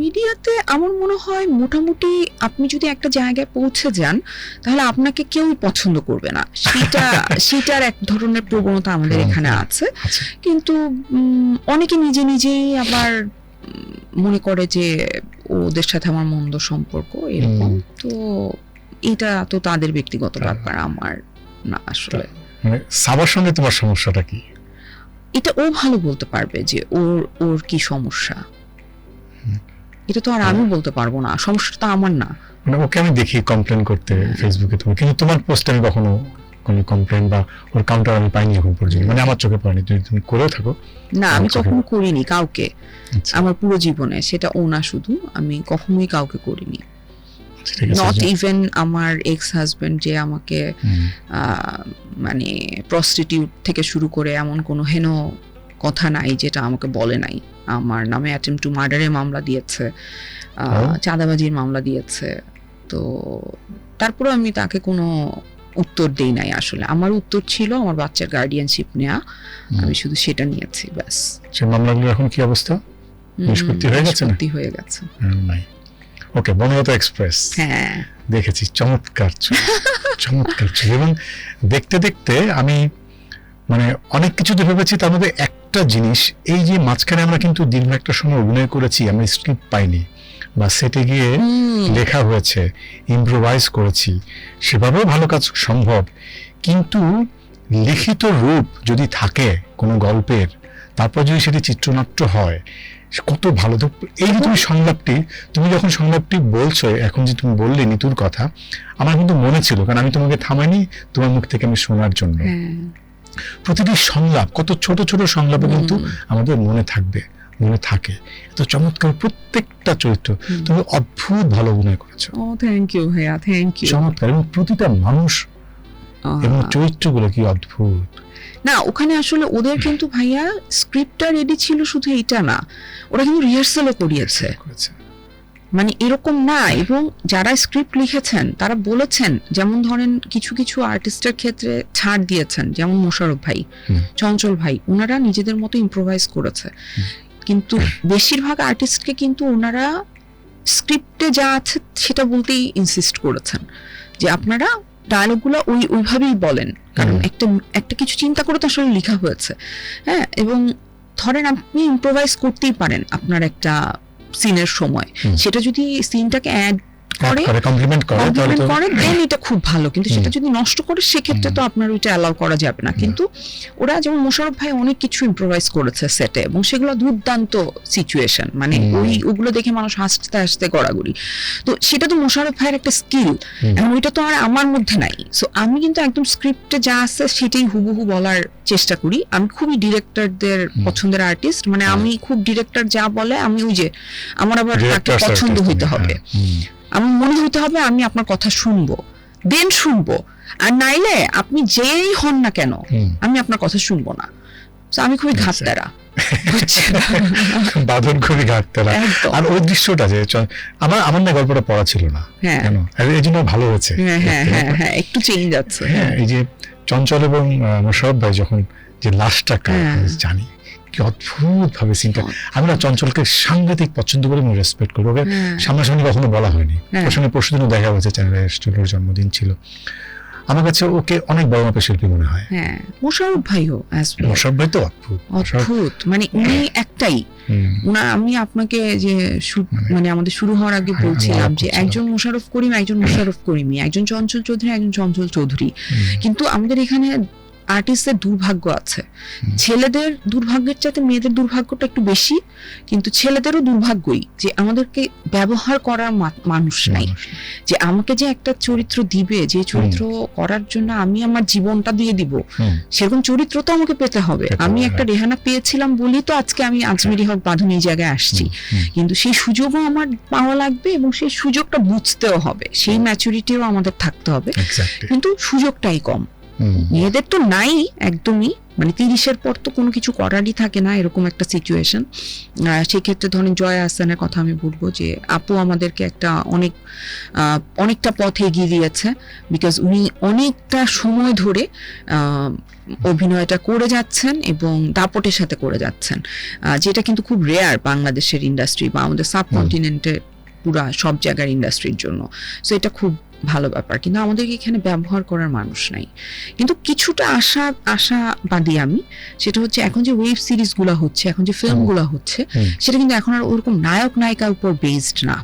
মিডিয়াতে আমার মনে হয় মোটামুটি আপনি যদি একটা জায়গায় পৌঁছে যান, তাহলে আপনাকে কেউই পছন্দ করবে না, সেটার এক ধরনের প্রবণতা আমাদের এখানে আছে। কিন্তু অনেকে নিজেই আবার মনে করে যে ওদের সাথে আমার মন্দ সম্পর্ক এরকম। তো এটা তো তাদের ব্যক্তিগত ব্যাপার, আমার না আসলে। মানে সবার সঙ্গে তোমার সমস্যাটা কি? এটা ও ভালো বলতে পারবে যে ওর কি সমস্যা, এটা তো আর আমি বলতে পারবো না, সমস্যাটা আমার না। মানে ওকে আমি দেখি কমপ্লেন করতে ফেসবুকে, তুমি, কিন্তু তোমার পোস্টে আমি কখনো কোনো কমপ্লেন বা ওর কাউন্টার আমি পাইনি এখন পর্যন্ত, মানে আমার চোখে পড়েনি। যদি তুমি করেও থাকো? না, আমি কখনো করিনি কাউকে, আমার পুরো জীবনে, সেটা ও না শুধু, আমি কখনোই কাউকে করিনি। নট ইভেন আমার এক্স হাজবেন্ড, যে আমাকে মানে প্রস্টিটিউট থেকে শুরু করে এমন কোনো হেন কথা নাই যেটা আমাকে বলে নাই। আমার নামে অ্যাটেম্পট টু মার্ডারের মামলা দিয়েছে, চাঁদাবাজির মামলা দিয়েছে। তো তারপরে আমি তাকে কোনো উত্তর দেই নাই। আসলে আমার উত্তর ছিল আমার বাচ্চার গার্ডিয়ানশিপ নেওয়া, আমি শুধু সেটা নিয়েছি, ব্যাস। সেই মামলাগুলো এখন কি অবস্থা? নিষ্পত্তি হয়ে গেছে? নিষ্পত্তি হয়ে গেছে। নাই। ওকে, বনলতা এক্সপ্রেস, হ্যাঁ দেখেছি, চমৎকার চমৎকার। এবং দেখতে দেখতে আমি মানে অনেক কিছুতে ভেবেছি, তার মধ্যে একটা জিনিস, এই যে মাঝখানে আমরা কিন্তু দীর্ঘ একটা সময় অভিনয় করেছি, আমরা স্ক্রিপ্ট পাইনি, বা সেটে গিয়ে লেখা হয়েছে, ইম্প্রোভাইজ করেছি, সেভাবেও ভালো কাজ সম্ভব। কিন্তু লিখিত রূপ যদি থাকে কোনো গল্পের, তারপর যদি সেটি চিত্রনাট্য হয়, কত ভালো। তো এই যে তুমি যখন সংলাপটি বলছো, এখন যে তুমি বললে নিতুর কথা, আমার কিন্তু মনে ছিল, কারণ আমি তোমাকে থামাইনি তোমার মুখ থেকে আমি শোনার জন্য। প্রতিটি সংলাপ, কত ছোট ছোট সংলাপে কিন্তু আমাদের মনে থাকবে, মনে থাকে। এত চমৎকার প্রত্যেকটা চরিত্র, তুমি অদ্ভুত ভালো অভিনয় করেছো। ও থ্যাংক ইউ ভাইয়া, থ্যাংক ইউ। চমৎকার, এবং প্রতিটা মানুষ এবং চরিত্রগুলো কি অদ্ভুত। না, ওখানে আসলে ওদের কিন্তু ভাইয়া স্ক্রিপ্টটা রেডি ছিল, শুধু এটা না, ওরা কিন্তু রিহার্সালও করিয়েছে। মানে এরকম না, এবং যারা স্ক্রিপ্ট লিখেছেন তারা বলেছেন, যেমন ধরেন কিছু কিছু আর্টিস্টের ক্ষেত্রে ছাড় দিয়েছেন, যেমন মোশাররফ ভাই, চঞ্চল ভাই, ওনারা নিজেদের মতো ইম্প্রোভাইজ করেছে। কিন্তু বেশিরভাগ আর্টিস্টকে কিন্তু ওনারা স্ক্রিপ্টে যা আছে সেটা বলতেই ইনসিস্ট করেছেন, যে আপনারা ডায়লগুলো ওইভাবেই বলেন, কারণ একটা কিছু চিন্তা করে তো আসলে লেখা হয়েছে। হ্যাঁ, এবং ধরেন আপনি ইম্প্রোভাইজ করতেই পারেন আপনার একটা সিনের সময়, সেটা যদি সিনটাকে অ্যাড করে কমপ্লিমেন্ট করে দেন এটা খুব ভালো, কিন্তু সেটা যদি নষ্ট করে সেক্ষেত্রে তো আপনার ওইটা অ্যালাউ করা যাবে না। কিন্তু ওরা যেমন মোশাররফ ভাই অনেক কিছু ইম্প্রোভাইজ করেছে সেটে, এবং সেগুলো দুর্দান্ত সিচুয়েশন, মানে ওইগুলো দেখে মানুষ হাসতে হাসতে গড়াগড়ি। তো সেটা তো মোশাররফ ভাইয়ের একটা স্কিল, এবং ওইটা তো আর আমার মধ্যে নাই। সো আমি কিন্তু একদম স্ক্রিপ্টে যা আছে সেটাই হুবহু বলার চেষ্টা করি। আমি খুবই ডিরেক্টরদের পছন্দের আর্টিস্ট, মানে আমি খুব ডিরেক্টর যা বলে আমি ওই যে আমার আবার তাকে পছন্দ হইতে হবে, আমার মনে হতে হবে আমি আপনার কথা শুনবো, দেন শুনবো, আর নাইলে আপনি যেই হন না কেন আমি আপনার কথা শুনবো না। আমি খুবই ঘাটতারা, বাঁধন খুবই ঘাটতারা। আর ওই দৃশ্যটা যে আমার না গল্পটা পড়া ছিল না, কেন এই জন্য ভালো হয়েছে। হ্যাঁ, একটু চেঞ্জ আছে। হ্যাঁ, এই যে চঞ্চল এবং মোশাররফ ভাই যখন যে লাশটা জানি কি অদ্ভুত ভাবে সিনটা। আমি না চঞ্চলকে সাংঘাতিক পছন্দ করি এবং রেসপেক্ট করি, ওকে সামনাসামনি কখনো বলা হয়নি, ওর সঙ্গে পরশুদিনও দেখা হয়েছে, চ্যানেলের জন্মদিন ছিল। আমার কাছে ওকে অনেক বড় মাপের শিল্পী মনে হয়। হ্যাঁ, মোশাররফ ভাইও, মোশাররফ ভাই তো অদ্ভুত, মানে উনি একটাই আমি আপনাকে যে মানে আমাদের শুরু হওয়ার আগে বলছিলাম যে একজন মোশাররফ করিম, একজন মোশাররফ করিমি, একজন চঞ্চল চৌধুরী, একজন চঞ্চল চৌধুরী। কিন্তু আমাদের এখানে আর্টিস্টের দুর্ভাগ্য আছে, ছেলেদের দুর্ভাগ্যের চাইতে মেয়েদের দুর্ভাগ্যটা একটু বেশি, কিন্তু ছেলেদেরও দুর্ভাগ্যই যে আমাদেরকে ব্যবহার করার মানুষ নাই, যে আমাকে যে একটা চরিত্র দিবে, যে চরিত্র করার জন্য আমি আমার জীবনটা দিয়ে দিব, সেরকম চরিত্র তো আমাকে পেতে হবে। আমি একটা রেহানা পেয়েছিলাম বলি তো আজকে আমি আজমেরি হক বাঁধন এই জায়গায় আসছি, কিন্তু সেই সুযোগও আমার পাওয়া লাগবে, এবং সেই সুযোগটা বুঝতেও হবে, সেই ম্যাচুরিটিও আমাদের থাকতে হবে, কিন্তু সুযোগটাই কম। মেয়েদের তো নাই একদমই, মানে 30-এর পর তো কোনো কিছু করারই থাকে না, এরকম একটা সিচুয়েশন। সেই ক্ষেত্রে ধরেন জয়া আহসানের কথা আমি বলবো, যে আপু আমাদেরকে একটা অনেকটা পথ এগিয়ে দিয়েছে, বিকজ উনি অনেকটা সময় ধরে অভিনয়টা করে যাচ্ছেন এবং দাপটের সাথে করে যাচ্ছেন, যেটা কিন্তু খুব রেয়ার বাংলাদেশের ইন্ডাস্ট্রি বা আমাদের সাবকন্টিনেন্টের পুরা সব জায়গার ইন্ডাস্ট্রির জন্য। সো এটা খুব ভালো ব্যাপার, কিন্তু আমাদেরকে এখানে ব্যবহার করার মানুষ নাই। কিন্তু কিছুটা আশাবাদী আমি, সেটা হচ্ছে এখন যে ওয়েব সিরিজ গুলা হচ্ছে, এখন যে ফিল্ম গুলা হচ্ছে, সেটা কিন্তু এখন আর ওরকম নায়ক নায়িকার উপর বেসড না।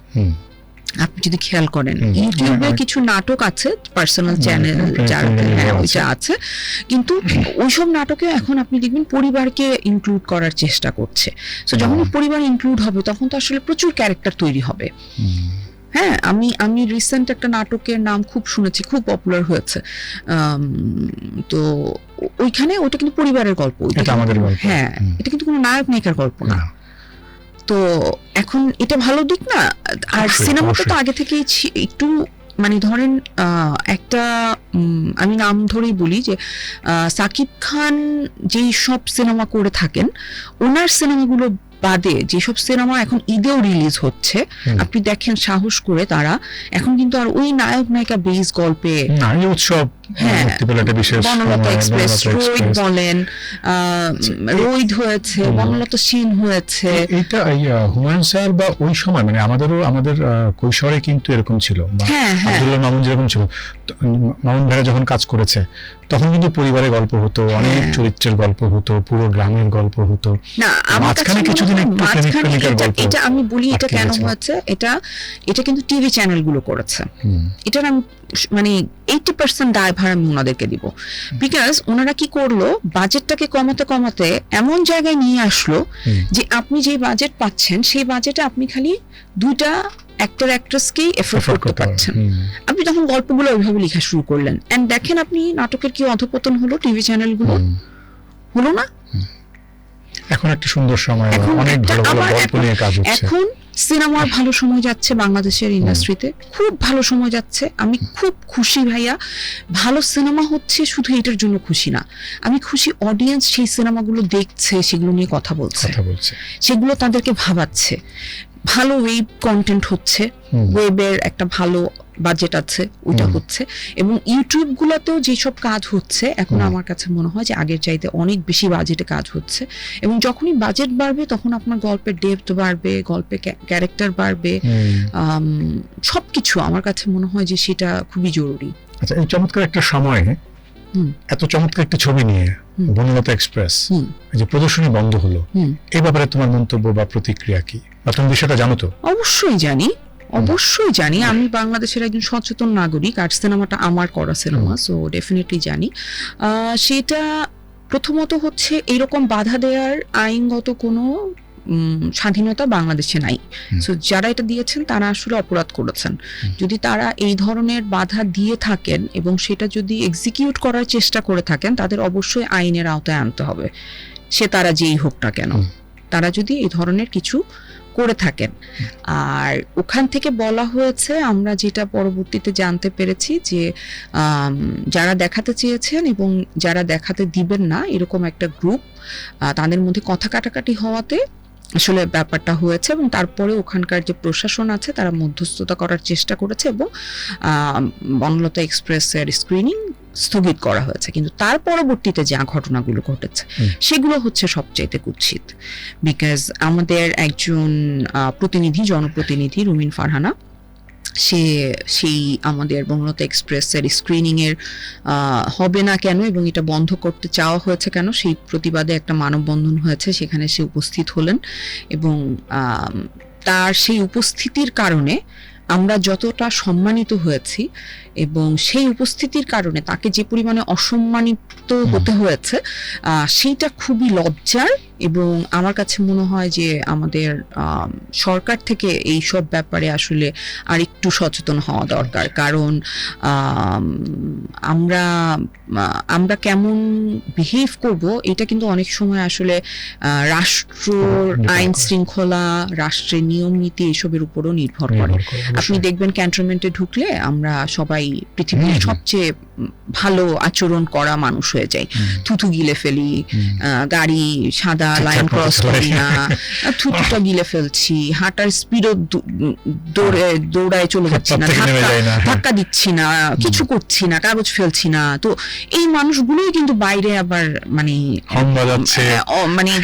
আপনি যদি খেয়াল করেন ইউটিউবে কিছু নাটক আছে, পার্সোনাল চ্যানেল ওইটা আছে, কিন্তু ওইসব নাটকে এখন আপনি দেখবেন পরিবারকে ইনক্লুড করার চেষ্টা করছে। সো যখন পরিবার ইনক্লুড হবে তখন তো আসলে প্রচুর ক্যারেক্টার তৈরি হবে। হ্যাঁ, আমি রিসেন্ট একটা নাটকের নাম খুব শুনেছি, খুব পপুলার হয়েছে, তো ওইখানে ওটা কিন্তু পরিবারের গল্প, হ্যাঁ, এটা কিন্তু কোনো নায়ক নায়িকার গল্প না। তো এখন এটা ভালো দিক না। আর সিনেমাটা তো আগে থেকেই একটু, মানে ধরেন একটা আমি নাম ধরেই বলি যে সাকিব খান যেই সব সিনেমা করে থাকেন, ওনার সিনেমাগুলো বাদে যেসব সিনেমা এখন ঈদেও রিলিজ হচ্ছে, আপনি দেখেন সাহস করে তারা এখন কিন্তু আর ওই নায়ক নায়িকা বেস গল্পে উৎসব, বনলতা এক্সপ্রেস, রোহিত বলেন, রোহিত হয়েছে, বনলতা সেন হয়েছে, এটা হুমায়ুন স্যার বা ওই সময় মানে আমাদের কৈশোরে কিন্তু এরকম ছিল, আব্দুল্লাহ মামুন যেরকম ছিল, মামুন ভাইরা যখন কাজ করেছে তখন কিন্তু পরিবারের গল্প হতো, অনেক চরিত্রের গল্প হতো, পুরো গ্রামের গল্প হতো। না, মাঝখানে কিছু কিছুদিন একটু মাঝখানে প্রেমিক-প্রেমিকার গল্প এটা আমি বলি এটা আটকে কেন গেছে। হয়েছে, এটা কিন্তু টিভি চ্যানেলগুলো করেছে। হুম, এটার আমি মানে 80% দায়ভার আমি ওনাদেরকে দিব, বিকজ ওনারা কি করলো, বাজেটটাকে কমাতে কমাতে এমন জায়গায় নিয়ে আসলো হুম, যে আপনি যে বাজেট পাচ্ছেন সেই বাজেটে আপনি খালি 2টা অ্যাক্টর অ্যাক্ট্রেসকেই এফোর্ড effort করতে পারছেন। হুম, আপনি তখন গল্পগুলো ওইভাবে লেখা শুরু করলেন, এন্ড দেখেন আপনি নাটকের কি অধপতন হলো টিভি চ্যানেলগুলো, হুম। হলো না? এখন একটা সুন্দর সময়, এখন অনেক একটা ভালো ভালো আবার গল্প নিয়ে কাজ হচ্ছে। এখন সিনেমার ভালো সময় যাচ্ছে বাংলাদেশের ইন্ডাস্ট্রিতে, খুব ভালো সময় যাচ্ছে। আমি খুব খুশি ভাইয়া, ভালো সিনেমা হচ্ছে, শুধু এটার জন্য খুশি না, আমি খুশি অডিয়েন্স সেই সিনেমাগুলো দেখছে, সেগুলো নিয়ে কথা বলছে, সেগুলো তাদেরকে ভাবাচ্ছে। ভালো ওয়েব কন্টেন্ট হচ্ছে, হুম, ওয়েবের একটা ভালো বাজেট আছে, ওইটা হুম। হচ্ছে। এবং ইউটিউব গুলাতেও যেসব কাজ হচ্ছে এখন হুম। আমার কাছে মনে হয় যে আগের চাইতে অনেক বেশি বাজেটে কাজ হচ্ছে। এবং যখনই বাজেট বাড়বে তখন আপনার গল্পের ডেপথ বাড়বে, গল্পের ক্যারেক্টার বাড়বে, হুম। সবকিছু আমার কাছে মনে হয় যে সেটা খুবই জরুরি। আচ্ছা, এই চমৎকার একটা সময়ে হুম। এত চমৎকার একটা ছবি নিয়ে হুম। বনলতা এক্সপ্রেস হুম। এই যে প্রদর্শনী বন্ধ হলো, হুম। এই ব্যাপারে তোমার মন্তব্য বা প্রতিক্রিয়া কি? বা তুমি বিষয়টা জানো তো? অবশ্যই জানি, অবশ্যই জানি। আমি বাংলাদেশের একজন সচেতন নাগরিক, আর সিনেমাটা আমার করা সিনেমা, সো ডেফিনেটলি জানি। সেটা প্রথমত হচ্ছে এরকম বাধা দেওয়ার আইনগত কোনো স্বাধীনতা বাংলাদেশে নাই। সো যারা এটা দিয়েছেন তারা আসলে অপরাধ করেছেন। যদি তারা এই ধরনের বাধা দিয়ে থাকেন এবং সেটা যদি এক্সিকিউট করার চেষ্টা করে থাকেন, তাদের অবশ্যই আইনের আওতায় আনতে হবে, সে তারা যেই হোক না কেন। তারা যদি এই ধরনের কিছু করে থাকেন। আর ওখান থেকে বলা হয়েছে, আমরা যেটা পরবর্তীতে জানতে পেরেছি যে যারা দেখাতে চেয়েছেন এবং যারা দেখাতে দিবেন না, এরকম একটা গ্রুপ, তাদের মধ্যে কথা কাটাকাটি হওয়াতে আসলে ব্যাপারটা হয়েছে। এবং তারপরে ওখানকার যে প্রশাসন আছে তারা মধ্যস্থতা করার চেষ্টা করেছে এবং বনলতা এক্সপ্রেসের স্ক্রিনিং স্থগিত করা হয়েছে। কিন্তু তার পরবর্তীতে যা ঘটনাগুলো ঘটেছে সেগুলো হচ্ছে সবচাইতে কুৎসিত। বিকজ আমাদের একজন প্রতিনিধি, জনপ্রতিনিধি রুমিন ফারহানা, সে সেই আমাদের বনলতা এক্সপ্রেসের স্ক্রিনিং এর হবে না কেন এবং এটা বন্ধ করতে চাওয়া হয়েছে কেন, সেই প্রতিবাদে একটা মানববন্ধন হয়েছে, সেখানে সে উপস্থিত হলেন। এবং তার সেই উপস্থিতির কারণে আমরা যতটা সম্মানিত হয়েছি এবং সেই উপস্থিতির কারণে তাকে যে পরিমাণে অসম্মানিত হতে হয়েছে, সেইটা খুবই লজ্জার। এবং আমার কাছে মনে হয় যে আমাদের সরকার থেকে এই সব ব্যাপারে আসলে আর একটু সচেতন হওয়া দরকার। কারণ আমরা কেমন বিহেভ করব এটা কিন্তু অনেক সময় আসলে রাষ্ট্রর আইন শৃঙ্খলা, রাষ্ট্রের নিয়ম নীতি এসবের উপরও নির্ভর করে। আপনি দেখবেন ক্যান্টনমেন্টে ঢুকলে আমরা সবাই পৃথিবীর সবচেয়ে ভালো আচরণ করা মানুষ হয়ে যাই, থুথু গিলে ফেলি, গাড়ি সাদা লাইন ক্রস করি না, থুতুটা গিলে ফেলছি, হাঁটার স্পিডও দৌড়ায় চলে যাচ্ছি না, ধাক্কা দিচ্ছি না, কিছু করছি না, কাগজ ফেলছি না। তো এই মানুষগুলোই কিন্তু বাইরে আবার মানে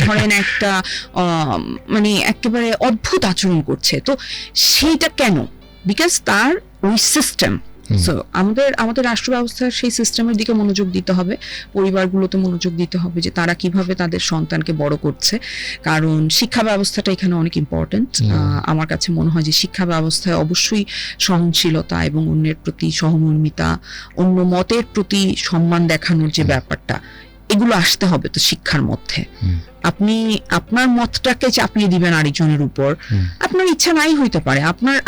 ধরেন একটা মানে একেবারে অদ্ভুত আচরণ করছে। তো সেইটা কেন? বিকজ তার ওই সিস্টেম। সো আমাদের রাষ্ট্র ব্যবস্থার সেই সিস্টেমের দিকে মনোযোগ দিতে হবে, পরিবারগুলোতে মনোযোগ দিতে হবে যে তারা কিভাবে তাদের সন্তানকে বড় করছে। কারণ শিক্ষা ব্যবস্থাটা এখানে অনেক ইম্পর্টেন্ট। আমার কাছে মনে হয় যে শিক্ষা ব্যবস্থায় অবশ্যই সহনশীলতা এবং অন্যের প্রতি সহমর্মিতা, অন্য মতের প্রতি সম্মান দেখানোর যে ব্যাপারটা, এগুলো আসতে হবে তো শিক্ষার মধ্যে। আপনি আপনার মতটাকে চাপিয়ে দিবেন আরেকজনের উপর, আপনার ইচ্ছা নাই হইতে পারে,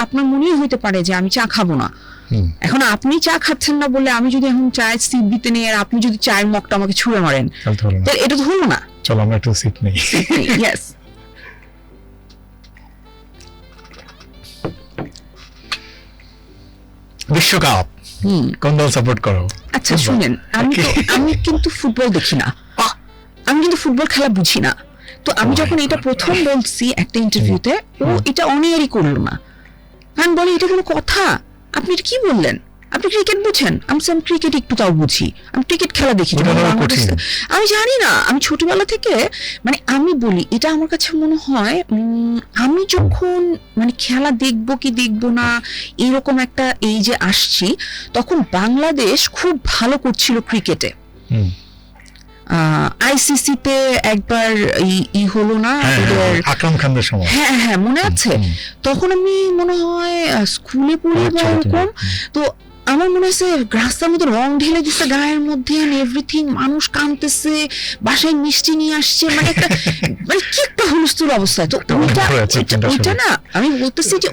আপনার মনেই হইতে পারে যে আমি চা খাবো না। এখন আপনি চা খাচ্ছেন না বলে আমি যদি এখন চায়ের সিপ দিতে নেই আর আপনি যদি চায়ের মগটা আমাকে ছুঁড়ে মারেন, তাহলে এটা তো হলো না। চলো আমরা একটু সিপ নেই। ইয়েস। বিশ্বকাপ কোন দল সাপোর্ট করো? আচ্ছা শুনেন, আমি কিন্তু ফুটবল দেখি না, আমি কিন্তু ফুটবল খেলা বুঝি না। তো আমি যখন এটা প্রথম বলছি একটা ইন্টারভিউতে, ও এটা অনেয়ারই করলো না। আমি বলি এটা কোনো কথা, আপনি এটা কি বললেন? আপনি ক্রিকেট বুঝেন? আমি ক্রিকেট একটু তাও বুঝি, আমি ক্রিকেট খেলা দেখি। আমি জানি না, আমি ছোটবেলা থেকে মানে আমি বলি এটা আমার কাছে মনে হয় আমি যখন মানে খেলা দেখবো কি দেখবো না এরকম একটা এই যে আসছি, তখন বাংলাদেশ খুব ভালো করছিল ক্রিকেটে। আইসিসিতে একবার ই হলো না ওদের, আকরাম খানদের সময়। হ্যাঁ মনে আছে। তখন আমি মনে হয় স্কুলে পড়ি বা এরকম, তো আমার মনে হচ্ছে রাস্তার মধ্যে রং ঢেলে দিচ্ছে গায়ের মধ্যে, এভরিথিং, মানুষ কাঁদতেছে, বাসায় মিষ্টি নিয়ে আসছে, মানে একটা মানে কি একটা হুলস্থুল অবস্থায়। তো ওইটা না, আমি বলতেছি যে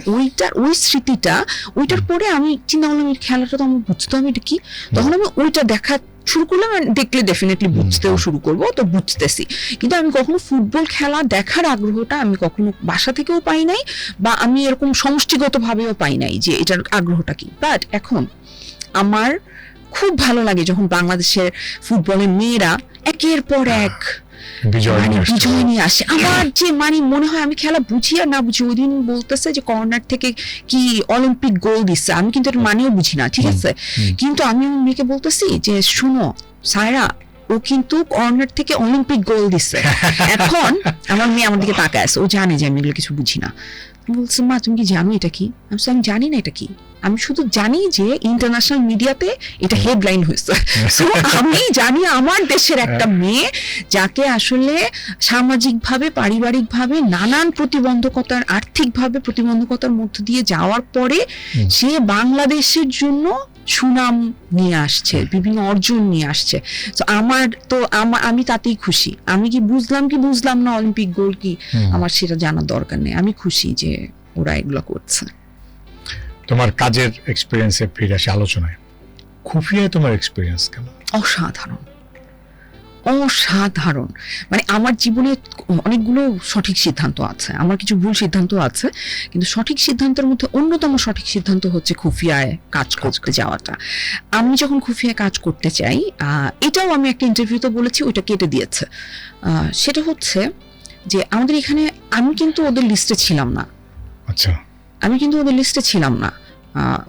ওই স্মৃতিটা, ওইটার পরে আমি চিন্তা করলাম খেলাটা তো আমার বুঝতে হবে এটা কি। তখন আমি ওইটা দেখা শুরু করলাম, দেখলে ডেফিনেটলি বুঝতেও শুরু করবো, তো বুঝতেছি। কিন্তু আমি কখনো ফুটবল খেলা দেখার আগ্রহটা আমি কখনো বাসা থেকেও পাই নাই, বা আমি এরকম সমষ্টিগত ভাবেও পাই নাই যে এটার আগ্রহটা কি। বাট এখন আমার খুব ভালো লাগে যখন বাংলাদেশের ফুটবলের মেয়েরা একের পর এক বিজয় নিয়ে আসে। আমার যে মানে মনে হয় আমি খেলা বুঝি আর না বুঝি, ওই দিন বলতেছে যে কর্নার থেকে কি অলিম্পিক গোল দিচ্ছে, আমি কিন্তু এর মানেও বুঝি না, ঠিক আছে। কিন্তু আমি মেয়েকে বলতেছি যে শুনো সায়রা, ও কিন্তু কর্নার থেকে অলিম্পিক গোল দিচ্ছে। এখন আমার মেয়ে আমার দিকে তাকায় আছে, ও জানে যে আমি এগুলো কিছু বুঝি না। বলছে মা তুমি কি জানো এটা কি? আমি জানি না এটা কি, আমি শুধু জানি যে ইন্টারন্যাশনাল মিডিয়াতে এটা হেডলাইন হয়েছে। আমি জানি আমার দেশের একটা মেয়ে যাকে আসলে সামাজিকভাবে, পারিবারিকভাবে নানান প্রতিবন্ধকতার, আর্থিকভাবে প্রতিবন্ধকতার মধ্য দিয়ে যাওয়ার পরে সে বাংলাদেশের জন্য সুনাম নিয়ে আসছে, বিভিন্ন অর্জন নিয়ে আসছে। তো আমি তাতেই খুশি। আমি কি বুঝলাম না অলিম্পিক গোল কি, আমার সেটা জানার দরকার নেই। আমি খুশি যে ওরা এগুলো করছে। তোমার কাজের এক্সপেরিয়েন্সে ফিরে আসে আলোচনায়, খুফিয়ায় তোমার এক্সপেরিয়েন্স কেমন? অসাধারণ। মানে আমার জীবনে অনেকগুলো সঠিক সিদ্ধান্ত আছে, আমার কিছু ভুল সিদ্ধান্ত আছে, কিন্তু সঠিক সিদ্ধান্তের মধ্যে অন্যতম সঠিক সিদ্ধান্ত হচ্ছে খুফিয়ায় কাজ করতে যাওয়াটা। আমি যখন খুফিয়ায় কাজ করতে চাই, এটাও আমি একটা ইন্টারভিউতে বলেছি, ওইটা কেটে দিয়েছে। সেটা হচ্ছে যে আমাদের এখানে আমি কিন্তু ওদের লিস্টে ছিলাম না। আচ্ছা, আমি কিন্তু ওদের লিস্টে ছিলাম না।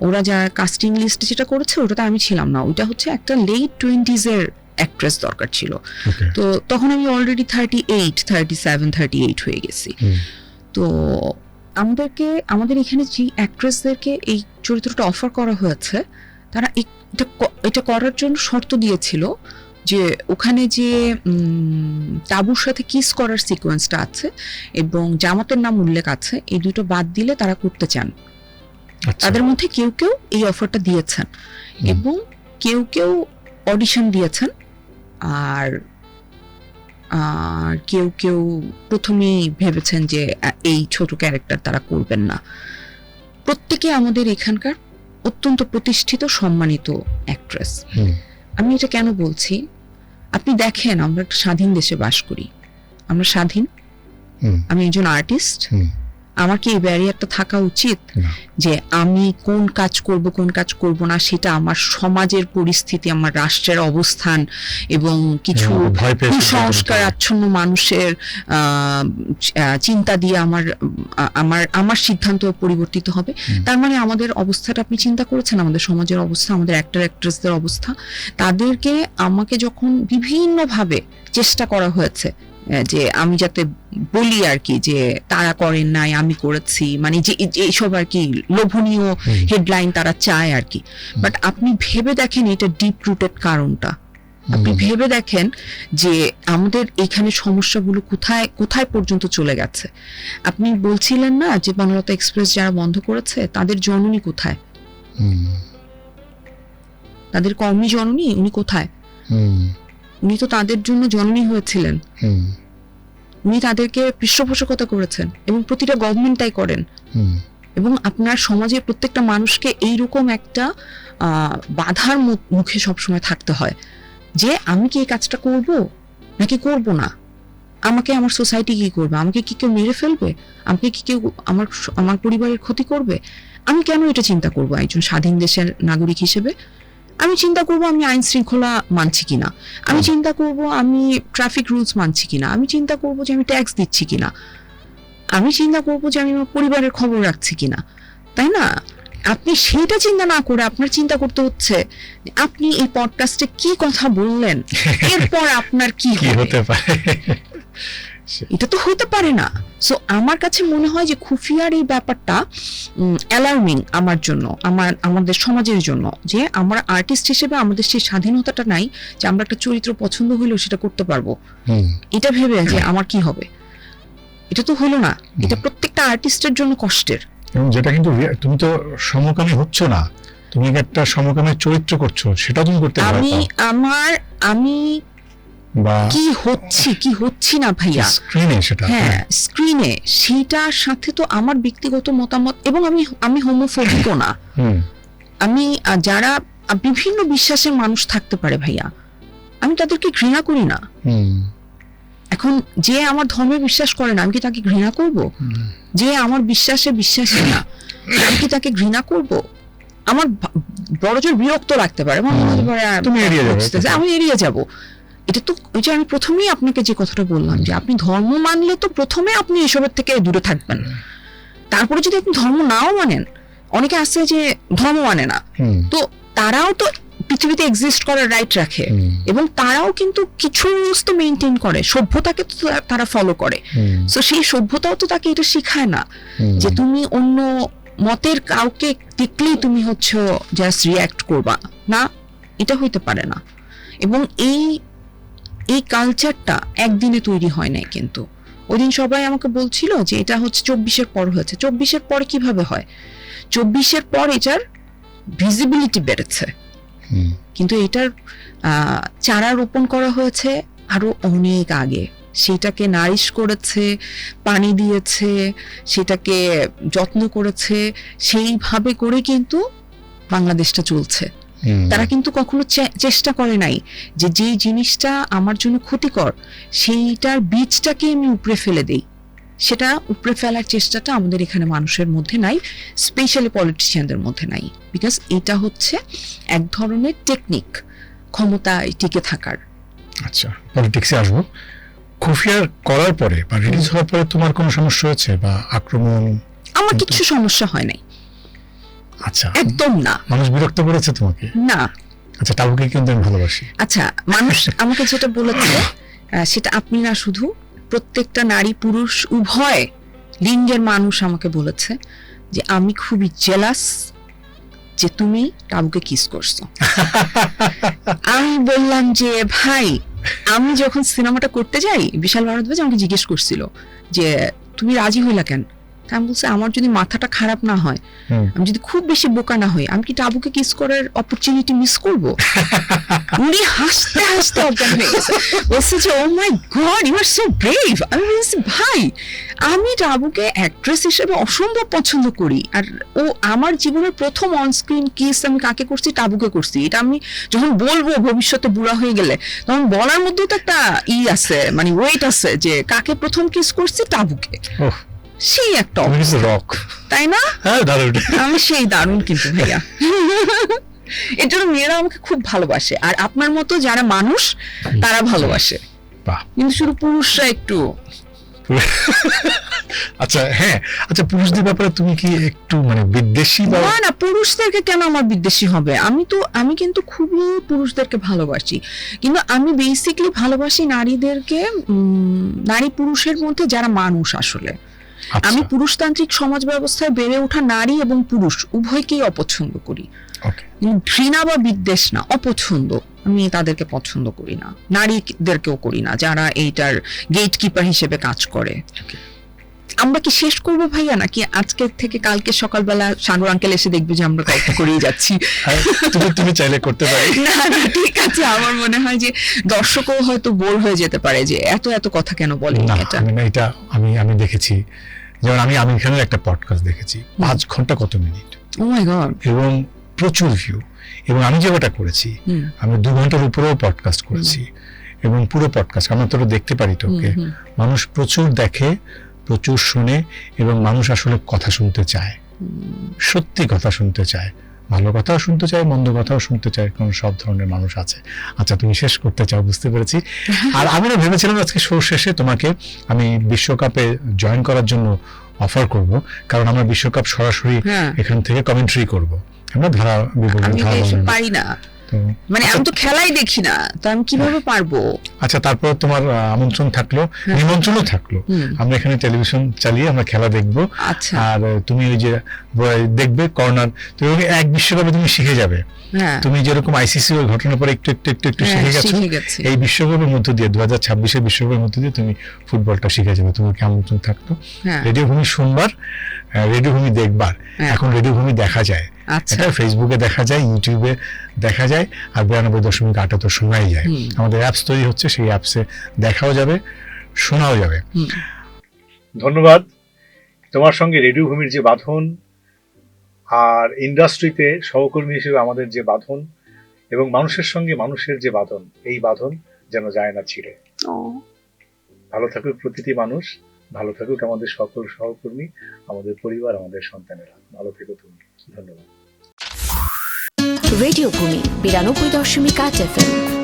ওরা যা কাস্টিং লিস্টে যেটা করেছে ওটাতে আমি ছিলাম না। ওইটা হচ্ছে একটা লেট 20s এর অ্যাক্ট্রেস দরকার ছিল। তো তখন আমি অলরেডি 37 হয়ে গেছি। তো আমাদের এখানে যে অ্যাক্ট্রেসদেরকে এই চরিত্রটা অফার করা হয়েছে, তারা এটা করার জন্য শর্ত দিয়েছিল যে ওখানে যে তাবুর সাথে কিস করার সিকোয়েন্সটা আছে এবং জামাতের নাম উল্লেখ আছে, এই দুটো বাদ দিলে তারা করতে চান। তাদের মধ্যে কেউ কেউ এই অফারটা দিয়েছেন এবং কেউ অডিশন দিয়েছেন, আর কেউ প্রথমেই ভেবেছেন যে এই ছোট ক্যারেক্টার তারা করবেন না। প্রত্যেকে আমাদের এখানকার অত্যন্ত প্রতিষ্ঠিত সম্মানিত অ্যাক্ট্রেস। আমি এটা কেন বলছি, আপনি দেখেন আমরা একটা স্বাধীন দেশে বাস করি, আমরা স্বাধীন, আমি একজন আর্টিস্ট, আমার কি এই ব্যারিয়ারটা থাকা উচিত যে আমি কোন কাজ করব না সেটা আমার সমাজের পরিস্থিতি, আমার রাষ্ট্রের অবস্থান এবং কিছু কুসংস্কার আচ্ছন্ন মানুষের চিন্তা দিয়ে আমার সিদ্ধান্ত পরিবর্তিত হবে? তার মানে আমাদের অবস্থাটা আপনি চিন্তা করেছেন, আমাদের সমাজের অবস্থা, আমাদের অ্যাক্ট্রেসদের অবস্থা। তাদেরকে আমাকে যখন বিভিন্নভাবে চেষ্টা করা হয়েছে যে আমি যাতে বলি আর কি যে তারা করেন নাই আমি করেছি, মানে যে এইসব আর কি লোভনীয় হেডলাইন তারা চায় আর কি। বাট আপনি ভেবে দেখেন এটা ডিপ রুটেড কারণটা, আপনি ভেবে দেখেন যে আমাদের এখানে সমস্যাগুলো কোথায় পর্যন্ত চলে গেছে। আপনি বলছিলেন না যে বনলতা এক্সপ্রেস যারা বন্ধ করেছে তাদের জননী কোথায়, তাদের কর্মী জননী উনি কোথায়? উনি তো তাদের জন্য জননী হয়েছিলেন, উনি তাদেরকে পৃষ্ঠপোষকতা করেছেন এবং প্রতিটা গভর্নমেন্ট তাই করেন। এবং আপনার সমাজের প্রত্যেকটা মানুষকে এইরকম একটা বাধার মুখে সবসময় থাকতে হয় যে আমি কি এই কাজটা করব নাকি করব না, আমাকে আমার সোসাইটি কি করবে, আমাকে কি কেউ মেরে ফেলবে, আমাকে কি কেউ আমার পরিবারের ক্ষতি করবে? আমি কেন এটা চিন্তা করব একজন স্বাধীন দেশের নাগরিক হিসেবে? আমি চিন্তা করব আমি আইন শৃঙ্খলা মানছি কিনা, আমি চিন্তা করব আমি ট্রাফিক রুলস মানছি কিনা, আমি চিন্তা করব যে আমি ট্যাক্স দিচ্ছি কিনা, আমি চিন্তা করব যে আমি আমার পরিবারের খবর রাখছি কিনা, তাই না? আপনি সেটা চিন্তা না করে আপনার চিন্তা করতে হচ্ছে আপনি এই পডকাস্টে কি কথা বললেন, এরপর আপনার কি হতে পারে। এটা তো হতে পারে না। সো আমার কাছে মনে হয় যে খুফিয়ার এই ব্যাপারটা অ্যালার্মিং আমার জন্য, আমাদের সমাজের জন্য, যে আমরা আর্টিস্ট হিসেবে আমাদের সেই স্বাধীনতাটা নাই যে আমরা একটা চরিত্র পছন্দ হইলেও সেটা করতে পারবো, এটা ভেবে যে আমার কি হবে। এটা তো হলো না, এটা প্রত্যেকটা আর্টিস্টের জন্য কষ্টের। এবং যেটা কিন্তু তুমি তো সমকামী হচ্ছ না, তুমি একটা সমকামীর চরিত্র করছো, সেটা তুমি করতে পারো। আমি বা কি হচ্ছি না ভাইয়া স্ক্রিনে সেটা, হ্যাঁ স্ক্রিনে, সেটার সাথে তো আমার ব্যক্তিগত মতামত, এবং আমি হোমোফোবিকও না। আমি যারা বিভিন্ন বিশ্বাসের মানুষ থাকতে পারে ভাইয়া, আমি তাদেরকে ঘৃণা করি না। এখন যে আমার ধর্মে বিশ্বাস করে না, আমি কি তাকে ঘৃণা করব? যে আমার বিশ্বাসে বিশ্বাসী না, আমি কি তাকে ঘৃণা করব? আমার বড়জোর বিরক্ত লাগতে পারে, আমি এড়িয়ে যাব। এটা তো ওই যে আমি প্রথমেই আপনাকে যে কথাটা বললাম, যে আপনি ধর্ম মানলে তো প্রথমে আপনি এসবের থেকে দূরে থাকবেন। তারপরে যদি আপনি ধর্ম নাও মানেন, অনেকে আছে যে ধর্ম মানে না, তো তারাও তো পৃথিবীতে এক্সিস্ট করার রাইট রাখে, এবং তারাও কিন্তু কিছু রুলস তো মেনটেন করে, সভ্যতাকে তো তারা ফলো করে। সো সেই সভ্যতাও তো তাকে এটা শিখায় না যে তুমি অন্য মতের কাউকে দেখলেই তুমি হচ্ছে জাস্ট রিয়্যাক্ট করবা না, এটা হইতে পারে না। এবং এই কালচারটা একদিনে তৈরি হয় নাই, কিন্তু ওই দিন সবাই আমাকে বলছিল যে এটা হচ্ছে 24-এর পর হয়েছে। 24-এর পরে কিভাবে হয়? 24-এর পর এটার ভিজিবিলিটি বেড়েছে, কিন্তু এটার চারা রোপণ করা হয়েছে আরো অনেক আগে। সেটাকে নারিশ করেছে, পানি দিয়েছে, সেটাকে যত্ন করেছে, সেইভাবে করে কিন্তু বাংলাদেশটা চলছে। তারা কিন্তু কখনো চেষ্টা করে নাই যে যেই জিনিসটা আমার জন্য ক্ষতিকর সেইটার বীজটাকে আমি উপড়ে ফেলে দেই। সেটা উপড়ে ফেলার চেষ্টাটা আমাদের এখানে মানুষের মধ্যে নাই, স্পেশালি পলিটিশিয়ানদের মধ্যে নাই, বিকজ এটা হচ্ছে এক ধরনের টেকনিক ক্ষমতায় টিকে থাকার। আচ্ছা, পলিটিক্সে আসবো। খুফিয়া করার পরে বা রিলিজ হওয়ার পরে তোমার কোনো সমস্যা হয়েছে বা আক্রমণ? আমার কিছু সমস্যা হয় নাই। আচ্ছা, একদম না। মানুষ বিরক্ত করেছে তোমাকে? না। আচ্ছা, টাবুকে কিন্তু আমি ভালোবাসি। আচ্ছা, মানুষ আমাকে যেটা বলেছে সেটা আপনি না, শুধু প্রত্যেকটা নারী পুরুষ উভয় লিঙ্গের মানুষ আমাকে বলেছে যে আমি খুবই জেলাস যে তুমি টাবুকে কিস করছো। আমি বললাম যে ভাই, আমি যখন সিনেমাটা করতে যাই, বিশাল ভারদ্বাজ আমাকে জিজ্ঞেস করছিল যে তুমি রাজি হইলা কেন? আমি বলছি আমার যদি মাথাটা খারাপ না হয়, আমি যদি খুব বেশি বোকা না হই, আমি কি টাবুকে কিস করার অপরচুনিটি মিস করবো? উনি হাসতে হাসতে অজ্ঞান হয়ে গেছে, বলছে যে oh my God you are so brave. আমি বলছি ভাই, আমি টাবুকে অ্যাক্ট্রেস হিসেবে অসম্ভব পছন্দ করি, আর ও আমার জীবনের প্রথম অনস্ক্রিন কিস আমি কাকে করছি? টাবুকে করছি। এটা আমি যখন বলবো ভবিষ্যতে বুড়া হয়ে গেলে, তখন বলার মধ্যেও তো একটা আছে, মানে ওয়েট আছে, যে কাকে প্রথম কিস করছি? টাবুকে। সেই একটা রক, তাই না? আমি সেই দারুণ কিন্তু ভাইয়া। এর জন্য মেয়েরা আমাকে খুব ভালোবাসে, আর আপনার মতো যারা মানুষ তারা ভালোবাসে, কিন্তু শুধু পুরুষরা একটু। আচ্ছা, হ্যাঁ, আচ্ছা, পুরুষদের ব্যাপারে তুমি কি একটু মানে বিদ্বেষী? না, পুরুষদেরকে কেন আমার বিদ্বেষী হবে? আমি কিন্তু খুবই পুরুষদেরকে ভালোবাসি, কিন্তু আমি বেসিক্যালি ভালোবাসি নারীদেরকে, নারী পুরুষের মধ্যে যারা মানুষ আসলে। আমি পুরুষতান্ত্রিক সমাজ ব্যবস্থায় বেড়ে ওঠা নারী এবং পুরুষ উভয়কেই অপছন্দ করি। ঘৃণা বা বিদ্বেষ না, অপছন্দ। আমি তাদেরকে পছন্দ করি না, নারীদেরকেও করি না যারা এইটার গেট কিপার হিসেবে কাজ করে। আমরা কি শেষ করবো ভাইয়া, নাকি আজকে থেকে কালকে সকালবেলা সাগর আঙ্কেল এসে দেখবে যে আমরা গল্প করেই যাচ্ছি? তুমি চাইলে করতে পারো। না, ঠিক আছে। আমার মনে হয় যে দর্শকও হয়তো বোর হয়ে যেতে পারে যে এত কথা কেন বলে। এটা আমি দেখেছি, যেমন আমি আমির খানের একটা পডকাস্ট দেখেছি, 5 ঘন্টা কত মিনিট, ও মাই গড, এবং প্রচুর ভিউ। এবং আমি যেটা করেছি, আমি 2 ঘন্টার উপরেও পডকাস্ট করেছি, এবং পুরো পডকাস্ট আমরা তো দেখতে পারি তো, মানুষ প্রচুর দেখে, প্রচুর শুনে, এবং মানুষ আসলে কথা শুনতে চায়, সত্যি কথা শুনতে চায়, ভালো কথাও শুনতে চায়, মন্দ কথাও শুনতে চায়, কারণ সব ধরনের মানুষ আছে। আচ্ছা, তুমি শেষ করতে চাও, বুঝতে পেরেছি। আর আমি না ভেবেছিলাম আজকে শো শেষে তোমাকে আমি বিশ্বকাপে জয়েন করার জন্য অফার করব, কারণ আমরা বিশ্বকাপ সরাসরি এখান থেকে কমেন্ট্রি করব। আমরা পারি না, তো মানে আমি তো খেলাই দেখি না, তো আমি কিভাবে পারবো? আচ্ছা, তারপর তোমার আমন্ত্রণ থাকলো, নিমন্ত্রণও থাকলো, আমরা এখানে টেলিভিশন চালিয়ে আমরা খেলা দেখবো। আচ্ছা। আর তুমি ওই যে দেখবে কর্নার, তুমি এক বিশ্বকাপে তুমি শিখে যাবে। হ্যাঁ, তুমি যেরকম আইসিসি ওর ঘটনার পরে একটু একটু একটু একটু শিখে গেছো, শিখে গেছি। এই বিশ্বকাপের মধ্য দিয়ে 2026-এর বিশ্বকাপের মধ্য দিয়ে তুমি ফুটবলটা শিখে যাবে। তোমাকে আমন্ত্রণ থাকতো। হ্যাঁ, রেডিও ভূমি শুনবার, রেডিও ভূমি দেখবার। হ্যাঁ। এখন রেডিও ভূমি দেখা যায়, আচ্ছা। এটা ফেসবুকে দেখা যায়, ইউটিউবে দেখা যায়, আর 92.8 শোনাই যায়। আমাদের অ্যাপস তৈরি হচ্ছে, সেই অ্যাপসে দেখাও যাবে, শোনাও যাবে। ধন্যবাদ। তোমার সঙ্গে রেডিও ভূমির যে বাঁধন, আর ইন্ডাস্ট্রিতে সহকর্মী হিসেবে আমাদের যে বাঁধন, এবং মানুষের সঙ্গে মানুষের যে বাঁধন, এই বাঁধন যেন যায় না ছিঁড়ে। ভালো থাকুক প্রতিটি মানুষ, ভালো থাকুক আমাদের সকল সহকর্মী, আমাদের পরিবার, আমাদের সন্তানেরা। ভালো থেকো তুমি। ধন্যবাদ। রেডিও ভূমি 92.8 FM।